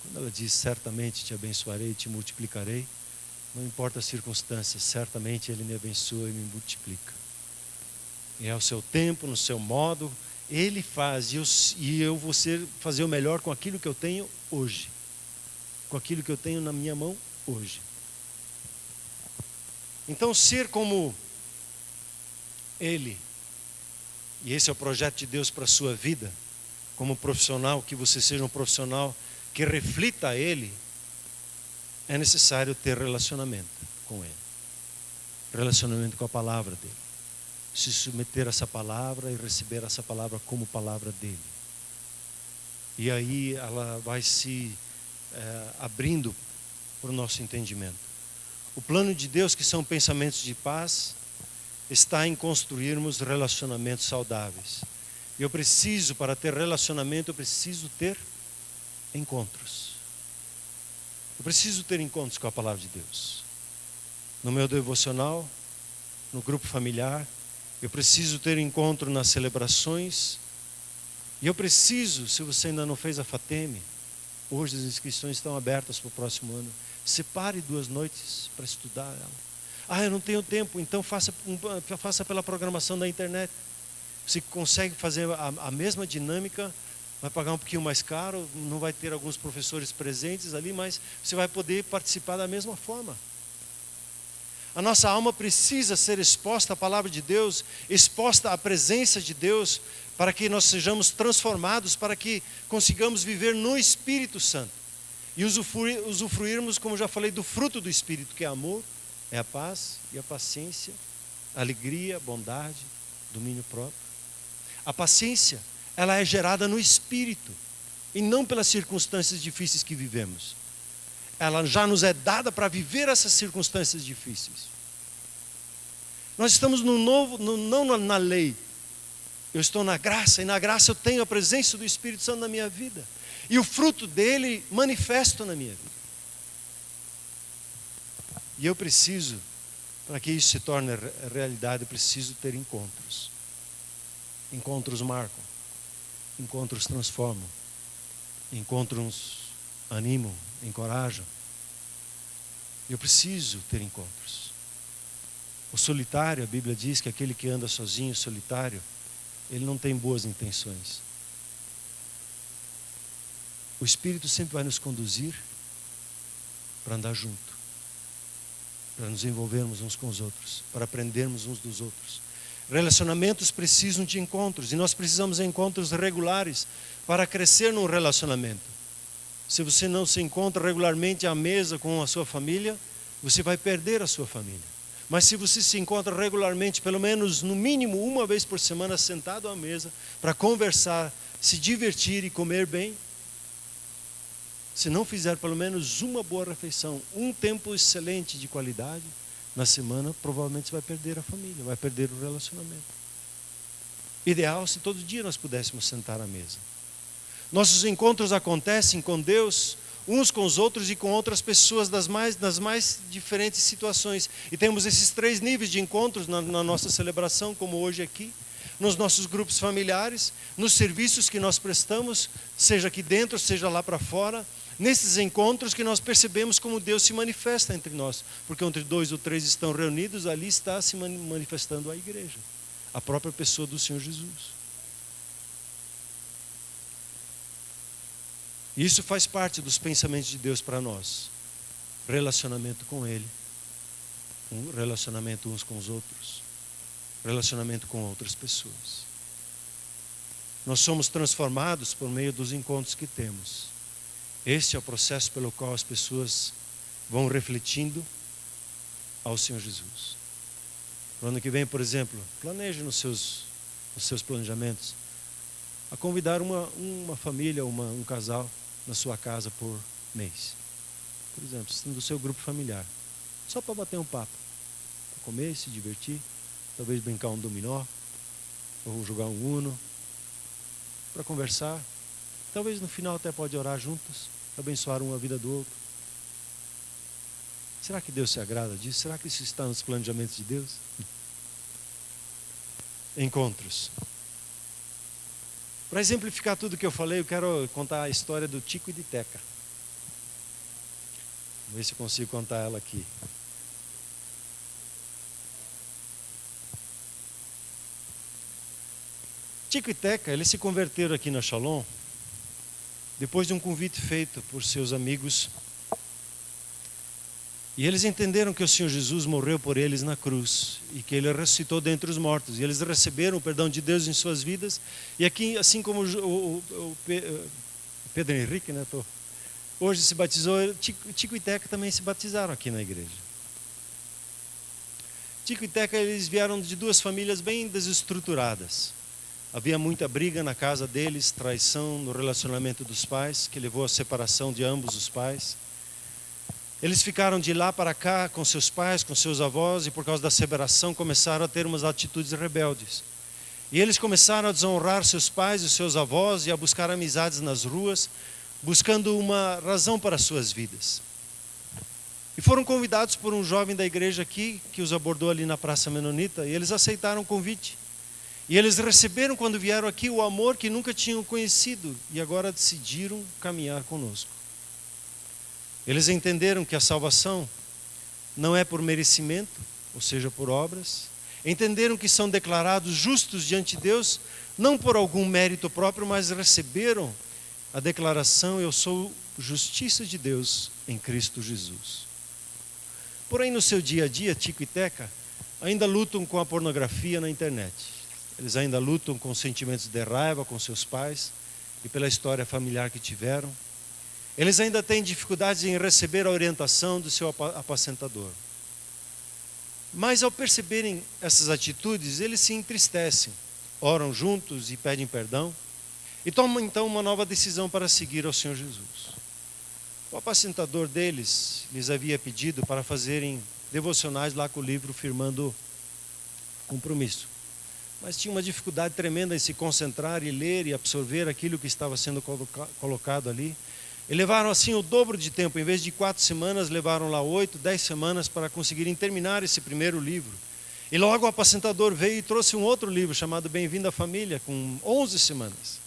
Quando ela diz: certamente te abençoarei e te multiplicarei, não importa as circunstâncias, certamente Ele me abençoa e me multiplica. E é ao seu tempo, no seu modo, Ele faz, e eu vou fazer o melhor com aquilo que eu tenho hoje, com aquilo que eu tenho na minha mão hoje. Então, ser como Ele, e esse é o projeto de Deus para a sua vida, como profissional, que você seja um profissional que reflita a Ele, é necessário ter relacionamento com Ele, relacionamento com a palavra dEle, se submeter a essa palavra e receber essa palavra como palavra dEle. E aí ela vai se abrindo para o nosso entendimento. O plano de Deus, que são pensamentos de paz, está em construirmos relacionamentos saudáveis. E eu preciso, para ter relacionamento, eu preciso ter encontros. Eu preciso ter encontros com a palavra de Deus. No meu devocional, no grupo familiar, eu preciso ter encontro nas celebrações. E eu preciso, se você ainda não fez a FATEM, hoje as inscrições estão abertas para o próximo ano. Separe 2 noites para estudar ela. Eu não tenho tempo, então faça pela programação da internet. Você consegue fazer a mesma dinâmica, vai pagar um pouquinho mais caro, não vai ter alguns professores presentes ali, mas você vai poder participar da mesma forma. A nossa alma precisa ser exposta à palavra de Deus, exposta à presença de Deus, para que nós sejamos transformados, para que consigamos viver no Espírito Santo. E usufruirmos, como já falei, do fruto do Espírito, que é amor, é a paz e a paciência, a alegria, a bondade, domínio próprio. A paciência, ela é gerada no Espírito, e não pelas circunstâncias difíceis que vivemos. Ela já nos é dada para viver essas circunstâncias difíceis. Nós estamos no novo, não na lei. Eu estou na graça, e na graça eu tenho a presença do Espírito Santo na minha vida. E o fruto dele manifesto na minha vida. E eu preciso, para que isso se torne realidade, eu preciso ter encontros. Encontros marcam, encontros transformam, encontros animam, encorajam. Eu preciso ter encontros. O solitário, a Bíblia diz que aquele que anda sozinho, solitário, ele não tem boas intenções. O Espírito sempre vai nos conduzir para andar junto, para nos envolvermos uns com os outros, para aprendermos uns dos outros. Relacionamentos precisam de encontros, e nós precisamos de encontros regulares para crescer num relacionamento. Se você não se encontra regularmente à mesa com a sua família, você vai perder a sua família. Mas se você se encontra regularmente, pelo menos no mínimo uma vez por semana, sentado à mesa, para conversar, se divertir e comer bem, se não fizer pelo menos uma boa refeição, um tempo excelente de qualidade na semana, provavelmente você vai perder a família, vai perder o relacionamento. Ideal se todo dia nós pudéssemos sentar à mesa. Nossos encontros acontecem com Deus, uns com os outros e com outras pessoas das mais diferentes situações. E temos esses 3 níveis de encontros na nossa celebração, como hoje aqui, nos nossos grupos familiares, nos serviços que nós prestamos, seja aqui dentro, seja lá para fora. Nesses encontros que nós percebemos como Deus se manifesta entre nós. Porque onde 2 ou 3 estão reunidos, ali está se manifestando a igreja, a própria pessoa do Senhor Jesus. Isso faz parte dos pensamentos de Deus para nós. Relacionamento com Ele, relacionamento uns com os outros, relacionamento com outras pessoas. Nós somos transformados por meio dos encontros que temos. Este é o processo pelo qual as pessoas vão refletindo ao Senhor Jesus. No ano que vem, por exemplo, planeje nos seus planejamentos a convidar uma família, um casal na sua casa por mês. Por exemplo, do seu grupo familiar. Só para bater um papo. Para comer, se divertir, talvez brincar um dominó, ou jogar um uno, para conversar. Talvez no final até pode orar juntos, abençoar um a vida do outro. Será que Deus se agrada disso? Será que isso está nos planejamentos de Deus? Encontros. Para exemplificar tudo que eu falei, eu quero contar a história do Tico e de Teca. Vamos ver se eu consigo contar ela aqui. Tico e Teca, eles se converteram aqui na Shalom depois de um convite feito por seus amigos. E eles entenderam que o Senhor Jesus morreu por eles na cruz e que Ele ressuscitou dentre os mortos. E eles receberam o perdão de Deus em suas vidas. E aqui, assim como o Pedro Henrique, né, hoje se batizou, Tico e Teca também se batizaram aqui na igreja. Tico e Teca, eles vieram de duas famílias bem desestruturadas. Havia muita briga na casa deles, traição no relacionamento dos pais, que levou à separação de ambos os pais. Eles ficaram de lá para cá com seus pais, com seus avós, e por causa da separação começaram a ter umas atitudes rebeldes. E eles começaram a desonrar seus pais e seus avós e a buscar amizades nas ruas, buscando uma razão para suas vidas. E foram convidados por um jovem da igreja aqui, que os abordou ali na Praça Menonita, e eles aceitaram o convite. E eles receberam, quando vieram aqui, o amor que nunca tinham conhecido, e agora decidiram caminhar conosco. Eles entenderam que a salvação não é por merecimento, ou seja, por obras. Entenderam que são declarados justos diante de Deus, não por algum mérito próprio, mas receberam a declaração: eu sou justiça de Deus em Cristo Jesus. Porém, no seu dia a dia, Tico e Teca ainda lutam com a pornografia na internet. Eles ainda lutam com sentimentos de raiva com seus pais e pela história familiar que tiveram. Eles ainda têm dificuldades em receber a orientação do seu apacentador. Mas ao perceberem essas atitudes, eles se entristecem, oram juntos e pedem perdão, e tomam então uma nova decisão para seguir ao Senhor Jesus. O apacentador deles lhes havia pedido para fazerem devocionais lá com o livro, firmando compromisso. Mas tinha uma dificuldade tremenda em se concentrar e ler e absorver aquilo que estava sendo colocado ali. E levaram assim o dobro de tempo. Em vez de 4 semanas, levaram lá 8, 10 semanas para conseguirem terminar esse primeiro livro. E logo o apacentador veio e trouxe um outro livro chamado Bem-vindo à Família, com 11 semanas.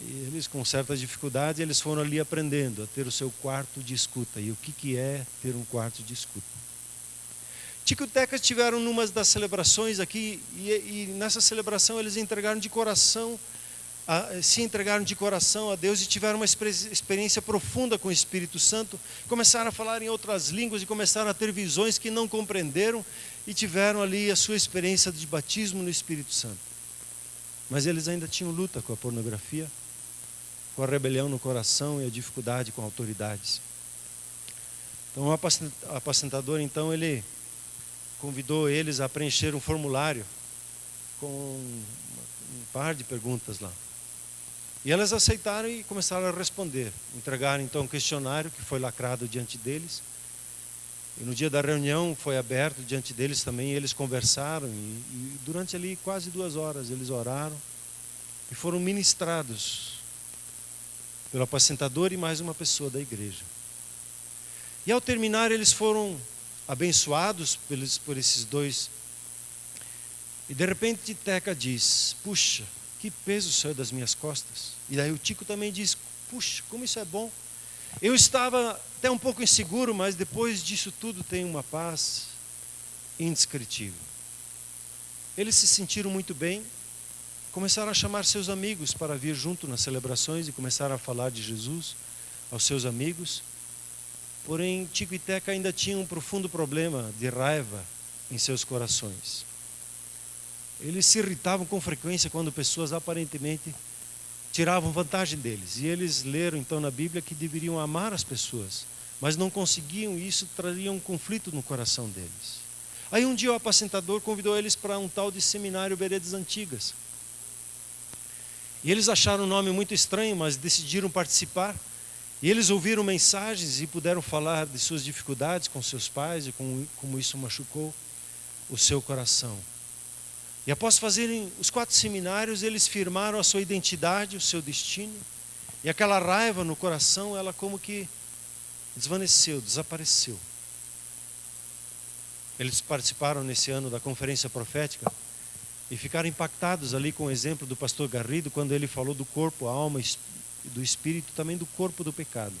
E eles, com certa dificuldade, eles foram ali aprendendo a ter o seu quarto de escuta. E o que é ter um quarto de escuta? Tico e Teca estiveram numa das celebrações aqui, e nessa celebração eles entregaram de coração, se entregaram de coração a Deus e tiveram uma experiência profunda com o Espírito Santo. Começaram a falar em outras línguas e começaram a ter visões que não compreenderam, e tiveram ali a sua experiência de batismo no Espírito Santo. Mas eles ainda tinham luta com a pornografia, com a rebelião no coração e a dificuldade com autoridades. Então o apacentador, então, ele convidou eles a preencher um formulário com um par de perguntas lá. E elas aceitaram e começaram a responder. Entregaram então um questionário que foi lacrado diante deles. E no dia da reunião foi aberto diante deles também, e eles conversaram. E durante ali quase 2 horas eles oraram e foram ministrados pelo apacentador e mais uma pessoa da igreja. E ao terminar eles foram abençoados por esses dois. E de repente Teca diz: puxa, que peso saiu das minhas costas. E daí o Tico também diz: puxa, como isso é bom. Eu estava até um pouco inseguro, mas depois disso tudo tenho uma paz indescritível. Eles se sentiram muito bem, começaram a chamar seus amigos para vir junto nas celebrações e começaram a falar de Jesus aos seus amigos. Porém, Tico e Teca ainda tinham um profundo problema de raiva em seus corações. Eles se irritavam com frequência quando pessoas aparentemente tiravam vantagem deles. E eles leram então na Bíblia que deveriam amar as pessoas, mas não conseguiam, e isso traria um conflito no coração deles. Aí um dia o apacentador convidou eles para um tal de seminário Veredas Antigas. E eles acharam o nome muito estranho, mas decidiram participar. E eles ouviram mensagens e puderam falar de suas dificuldades com seus pais e como isso machucou o seu coração. E após fazerem os 4 seminários, eles firmaram a sua identidade, o seu destino, E aquela raiva no coração, ela como que desvaneceu, desapareceu. Eles participaram nesse ano da conferência profética e ficaram impactados ali com o exemplo do pastor Garrido, quando ele falou do corpo, a alma e do espírito, também do corpo do pecado.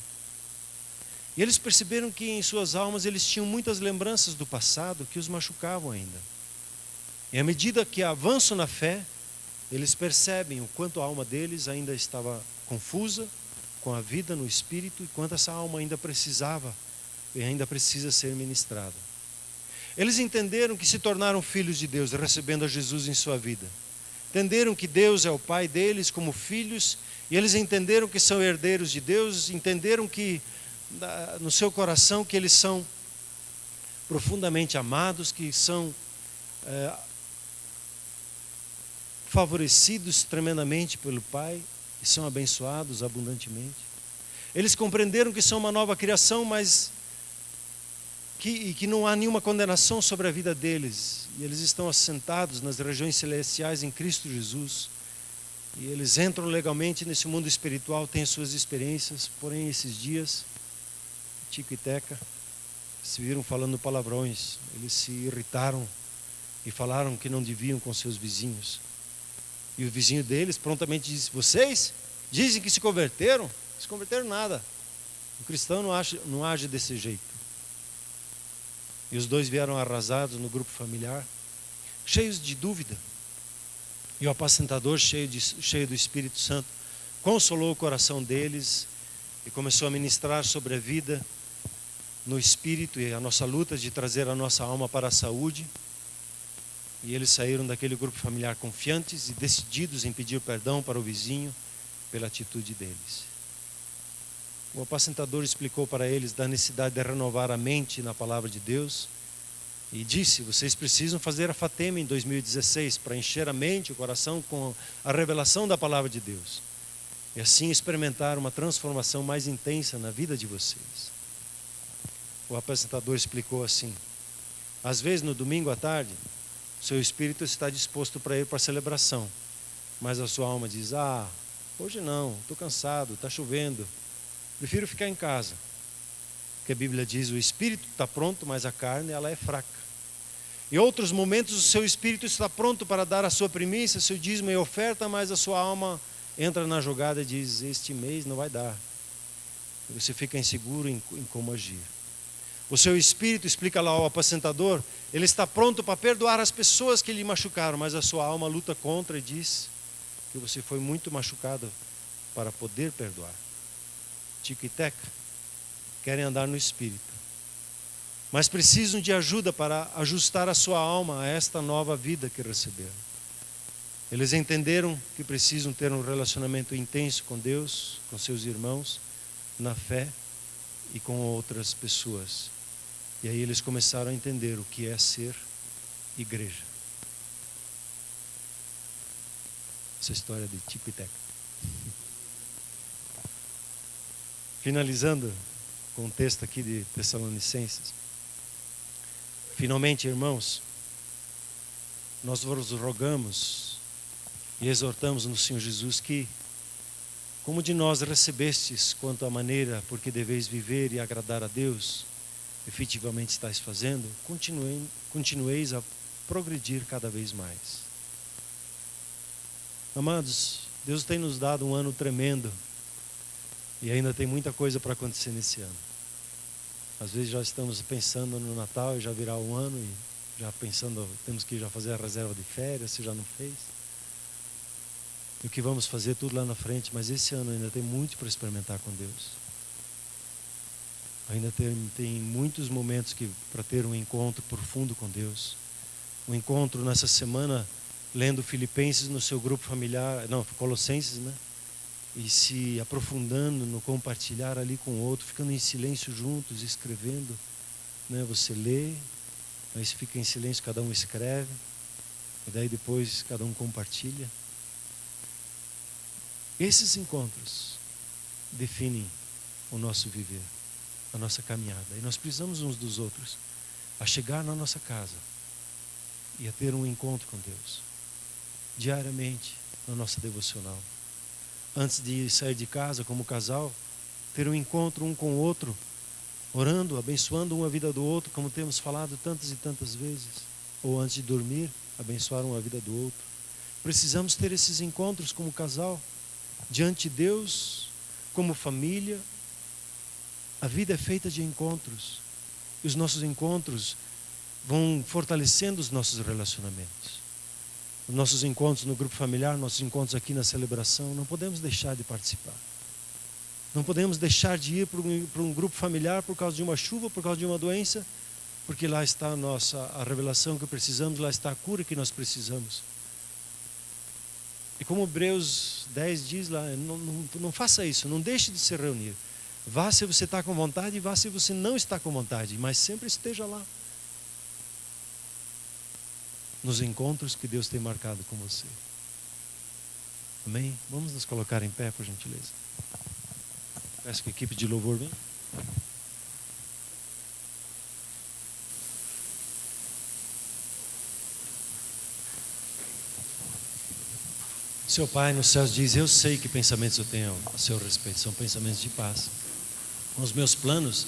E eles perceberam que em suas almas eles tinham muitas lembranças do passado que os machucavam ainda. E à medida que avançam na fé, eles percebem o quanto a alma deles ainda estava confusa com a vida no espírito e quanto essa alma ainda precisava e ainda precisa ser ministrada. Eles entenderam que se tornaram filhos de Deus, recebendo a Jesus em sua vida. Entenderam que Deus é o Pai deles como filhos, e eles entenderam que são herdeiros de Deus, entenderam que no seu coração que eles são profundamente amados, que são favorecidos tremendamente pelo Pai e são abençoados abundantemente. Eles compreenderam que são uma nova criação, mas que não há nenhuma condenação sobre a vida deles. E eles estão assentados nas regiões celestiais em Cristo Jesus. E eles entram legalmente nesse mundo espiritual, têm suas experiências, porém esses dias, Tico e Teca, se viram falando palavrões. Eles se irritaram e falaram que não deviam com seus vizinhos. E o vizinho deles prontamente disse: vocês dizem que se converteram? Se converteram nada. O cristão não age desse jeito. E os dois vieram arrasados no grupo familiar, cheios de dúvida. E o apacentador, cheio do Espírito Santo, consolou o coração deles e começou a ministrar sobre a vida no Espírito e a nossa luta de trazer a nossa alma para a saúde. E eles saíram daquele grupo familiar confiantes e decididos em pedir perdão para o vizinho pela atitude deles. O apacentador explicou para eles da necessidade de renovar a mente na palavra de Deus e disse: vocês precisam fazer a Fatema em 2016 para encher a mente, o coração com a revelação da palavra de Deus e assim experimentar uma transformação mais intensa na vida de vocês. O apacentador explicou assim: às vezes no domingo à tarde seu espírito está disposto para ir para a celebração, mas a sua alma diz: hoje não, estou cansado, está chovendo, prefiro ficar em casa. Porque a Bíblia diz: o espírito está pronto, mas a carne ela é fraca. Em outros momentos o seu espírito está pronto para dar a sua primícia, seu dízimo e oferta, mas a sua alma entra na jogada e diz: este mês não vai dar. E você fica inseguro em como agir. O seu espírito, explica lá o apacentador, ele está pronto para perdoar as pessoas que lhe machucaram, mas a sua alma luta contra e diz que você foi muito machucado para poder perdoar. Tico e Teca querem andar no espírito, mas precisam de ajuda para ajustar a sua alma a esta nova vida que receberam. Eles entenderam que precisam ter um relacionamento intenso com Deus, com seus irmãos, na fé e com outras pessoas. E aí eles começaram a entender o que é ser igreja. Essa história de Tico e Teca. Finalizando com o texto aqui de Tessalonicenses. Finalmente, irmãos, nós vos rogamos e exortamos no Senhor Jesus que, como de nós recebestes quanto à maneira por que deveis viver e agradar a Deus, efetivamente estáis fazendo, continueis a progredir cada vez mais. Amados, Deus tem nos dado um ano tremendo e ainda tem muita coisa para acontecer nesse ano. Às vezes já estamos pensando no Natal e já virá o ano e já pensando, temos que já fazer a reserva de férias, se já não fez. E o que vamos fazer tudo lá na frente, mas esse ano ainda tem muito para experimentar com Deus. Ainda tem muitos momentos para ter um encontro profundo com Deus. Um encontro nessa semana, lendo Filipenses no seu grupo familiar, Colossenses, né? E se aprofundando no compartilhar ali com o outro, ficando em silêncio juntos, escrevendo, né? Você lê, aí você fica em silêncio, cada um escreve, e daí depois cada um compartilha. Esses encontros definem o nosso viver, a nossa caminhada. E nós precisamos uns dos outros a chegar na nossa casa e a ter um encontro com Deus, diariamente, na nossa devocional. antes de sair de casa como casal, ter um encontro um com o outro, orando, abençoando uma vida do outro, como temos falado tantas e tantas vezes. Ou antes de dormir, abençoar uma vida do outro. Precisamos ter esses encontros como casal, diante de Deus, como família. A vida é feita de encontros. E os nossos encontros vão fortalecendo os nossos relacionamentos. Os nossos encontros no grupo familiar, nossos encontros aqui na celebração, não podemos deixar de participar. Não podemos deixar de ir para um grupo familiar por causa de uma chuva, por causa de uma doença, porque lá está a revelação que precisamos, lá está a cura que nós precisamos. E como Hebreus 10 diz lá, não faça isso, não deixe de se reunir. Vá se você está com vontade e vá se você não está com vontade, mas sempre esteja lá. Nos encontros que Deus tem marcado com você. Amém? Vamos nos colocar em pé, por gentileza. Peço que a equipe de louvor venha. Seu Pai nos céus diz: eu sei que pensamentos eu tenho a seu respeito, são pensamentos de paz. Os meus planos,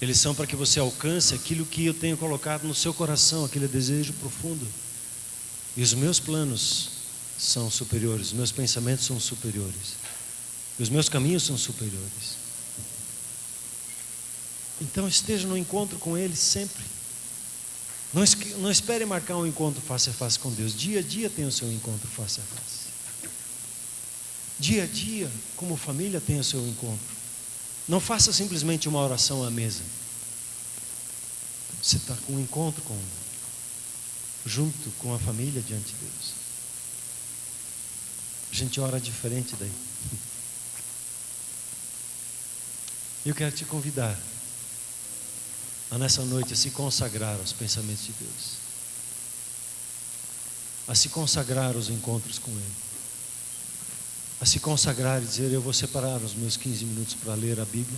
eles são para que você alcance aquilo que eu tenho colocado no seu coração, aquele desejo profundo. E os meus planos são superiores, os meus pensamentos são superiores, e os meus caminhos são superiores. Então esteja no encontro com Ele sempre. Não espere marcar um encontro face a face com Deus. Dia a dia tem o seu encontro face a face. Dia a dia, como família, tem o seu encontro. Não faça simplesmente uma oração à mesa. Você está com um encontro junto com a família diante de Deus. A gente ora diferente daí. Eu quero te convidar a nessa noite a se consagrar aos pensamentos de Deus, a se consagrar aos encontros com Ele, a se consagrar e dizer: eu vou separar os meus 15 minutos para ler a Bíblia,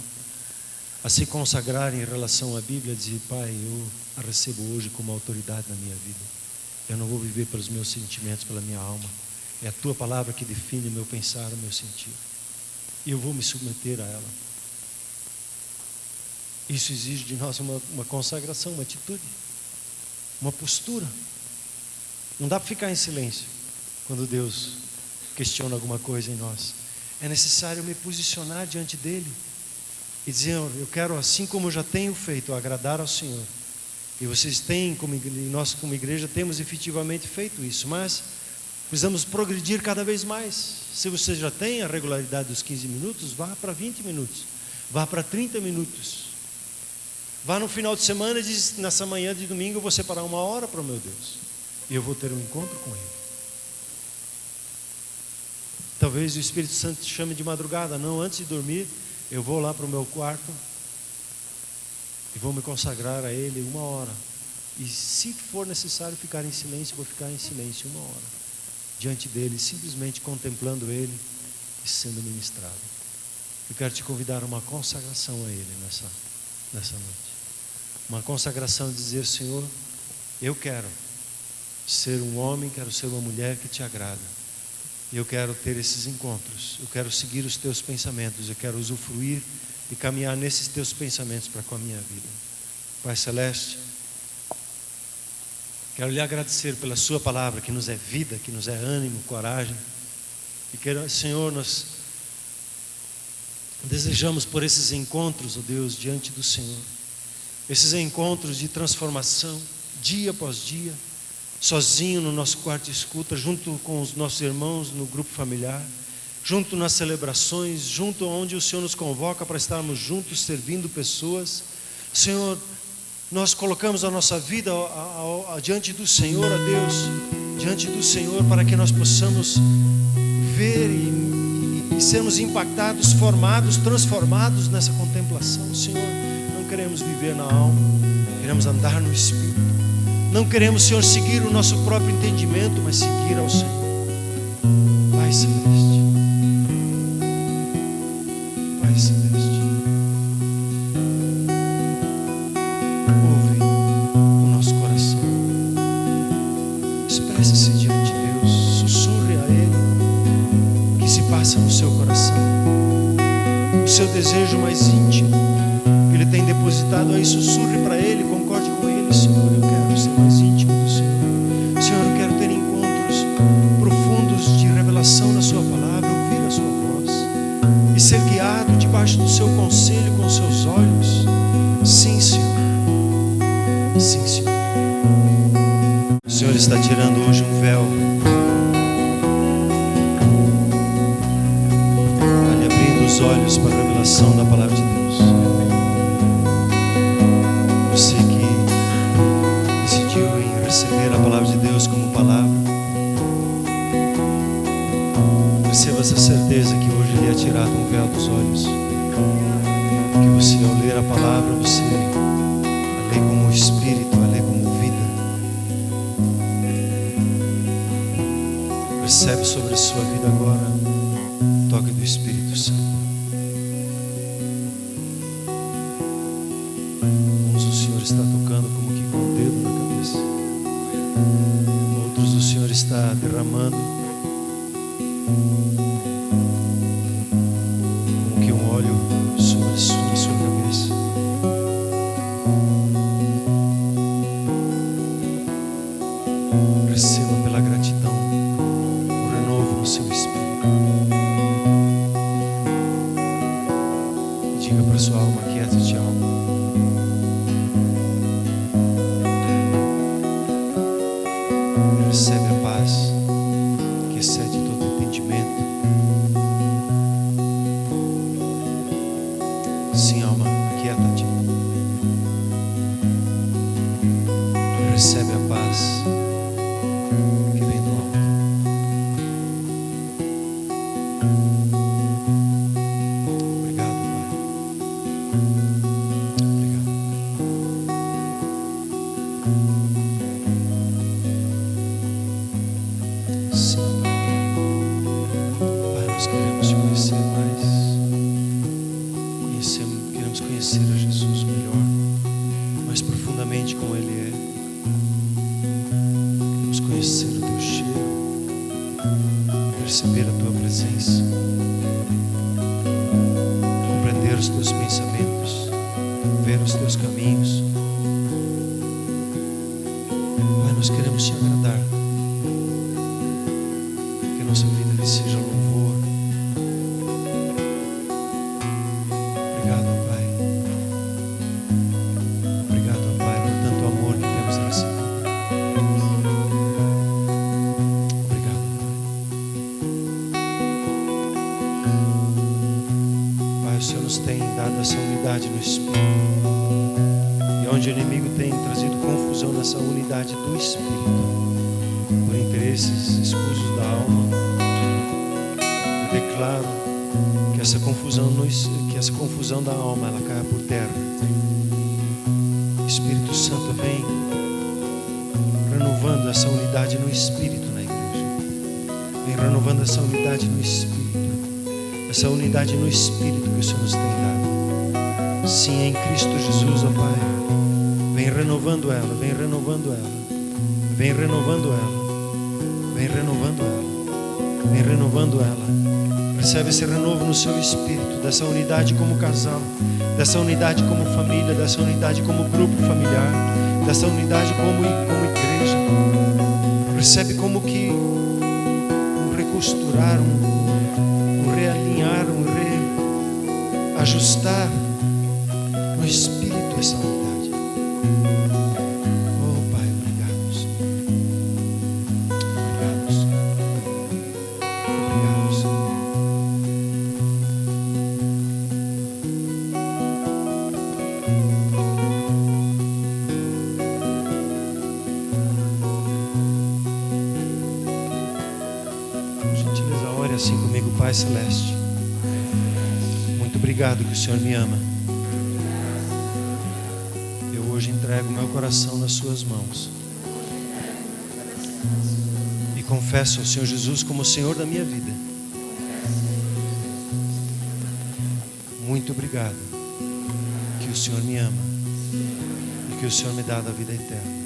a se consagrar em relação à Bíblia, dizer: Pai, eu a recebo hoje como autoridade na minha vida, eu não vou viver pelos meus sentimentos, pela minha alma, é a Tua palavra que define o meu pensar, o meu sentir, e eu vou me submeter a ela. Isso exige de nós uma consagração, uma atitude, uma postura. Não dá para ficar em silêncio quando Deus questiona alguma coisa em nós. É necessário me posicionar diante dEle e dizer: eu quero, assim como eu já tenho feito, agradar ao Senhor. E vocês têm, nós como igreja temos efetivamente feito isso, mas precisamos progredir cada vez mais. Se você já tem a regularidade dos 15 minutos, vá para 20 minutos, vá para 30 minutos. Vá no final de semana e diz: nessa manhã de domingo eu vou separar 1 hora para o meu Deus, e eu vou ter um encontro com Ele. Talvez o Espírito Santo te chame de madrugada. Não, antes de dormir, eu vou lá para o meu quarto e vou me consagrar a Ele 1 hora. E se for necessário ficar em silêncio, vou ficar em silêncio 1 hora, diante dEle, simplesmente contemplando Ele e sendo ministrado. Eu quero te convidar a uma consagração a Ele nessa noite. Uma consagração de dizer: Senhor, eu quero ser um homem, quero ser uma mulher que te agrada. Eu quero ter esses encontros, eu quero seguir os teus pensamentos, eu quero usufruir e caminhar nesses teus pensamentos para com a minha vida. Pai Celeste, quero lhe agradecer pela sua palavra, que nos é vida, que nos é ânimo, coragem. E quero, Senhor, nós desejamos por esses encontros, ó Deus, diante do Senhor, esses encontros de transformação, dia após dia, sozinho no nosso quarto de escuta, junto com os nossos irmãos no grupo familiar, junto nas celebrações, junto onde o Senhor nos convoca para estarmos juntos servindo pessoas. Senhor, nós colocamos a nossa vida diante do Senhor, ó Deus, diante do Senhor, para que nós possamos ver e sermos impactados, formados, transformados nessa contemplação. Senhor, não queremos viver na alma, queremos andar no Espírito. Não queremos, Senhor, seguir o nosso próprio entendimento, mas seguir ao Senhor. Pai Celeste, Pai Celeste, ouve o nosso coração, expresse-se diante de Deus, sussurre a Ele, que se passe faça no seu coração. O seu desejo mais íntimo, que Ele tem depositado aí, sussurre para Ele, concorde com Ele: Senhor, eu quero ser mais íntimo do Senhor. Senhor, eu quero ter encontros profundos de revelação na Sua palavra, ouvir a Sua voz e ser guiado debaixo do Seu conselho com os Seus olhos. Sim, Senhor. Sim, Senhor. O Senhor está tirando hoje um véu. Está lhe abrindo os olhos para a revelação da palavra de Deus. Você que decidiu em receber a palavra de Deus como palavra, receba essa certeza que hoje lhe é tirado um véu dos olhos. Que você, ao ler a palavra, você a lê como Espírito, a lê como vida. Recebe sobre a sua vida agora o toque do Espírito Santo. Uns o Senhor está tocando como que com o dedo na cabeça. Outros o Senhor está derramando como que um óleo sobre a sua cabeça. Receba pela gratidão o renovo no seu espírito. E diga para sua alma: quieta-te, alma. E recebe a paz que excede todo entendimento. Sim, alma, quieta-te. E recebe a paz que vem do alto. Obrigado, Pai. Obrigado. Sim, Pai. Pai, nós queremos te conhecer mais. Queremos conhecer a Jesus melhor, mais profundamente como Ele é. Queremos conhecer o Teu cheiro, perceber a Tua presença, compreender os Teus pensamentos, ver os Teus caminhos. Pai, nós queremos Te agradar, que a nossa vida lhe seja louvor. Obrigado, Pai. Obrigado, Pai, por tanto amor que temos recebido. Obrigado, Pai. Pai, o Senhor nos tem dado essa unidade no Espírito. E onde o inimigo tem trazido confusão nessa unidade do Espírito, por interesses escusos da alma, eu declaro que essa confusão da alma, ela caia por terra. Espírito Santo, vem renovando essa unidade no Espírito na igreja. Vem renovando essa unidade no Espírito. Essa unidade no Espírito que o Senhor nos tem dado. Sim, em Cristo Jesus, ó Pai. Vem renovando ela, vem renovando ela. Vem renovando ela. Vem renovando ela. Vem renovando ela. Recebe esse renovo no seu espírito, dessa unidade como casal, dessa unidade como família, dessa unidade como grupo familiar, dessa unidade como igreja. Recebe como que um recosturar, um realinhar, um reajustar no espírito essa unidade. Oh Pai, obrigado, Senhor. Obrigado, Senhor. Obrigado, Senhor. Assim comigo, Pai Celeste, muito obrigado que o Senhor me ama. Eu hoje entrego meu coração nas suas mãos e confesso ao Senhor Jesus como o Senhor da minha vida. Muito obrigado que o Senhor me ama e que o Senhor me dá da vida eterna.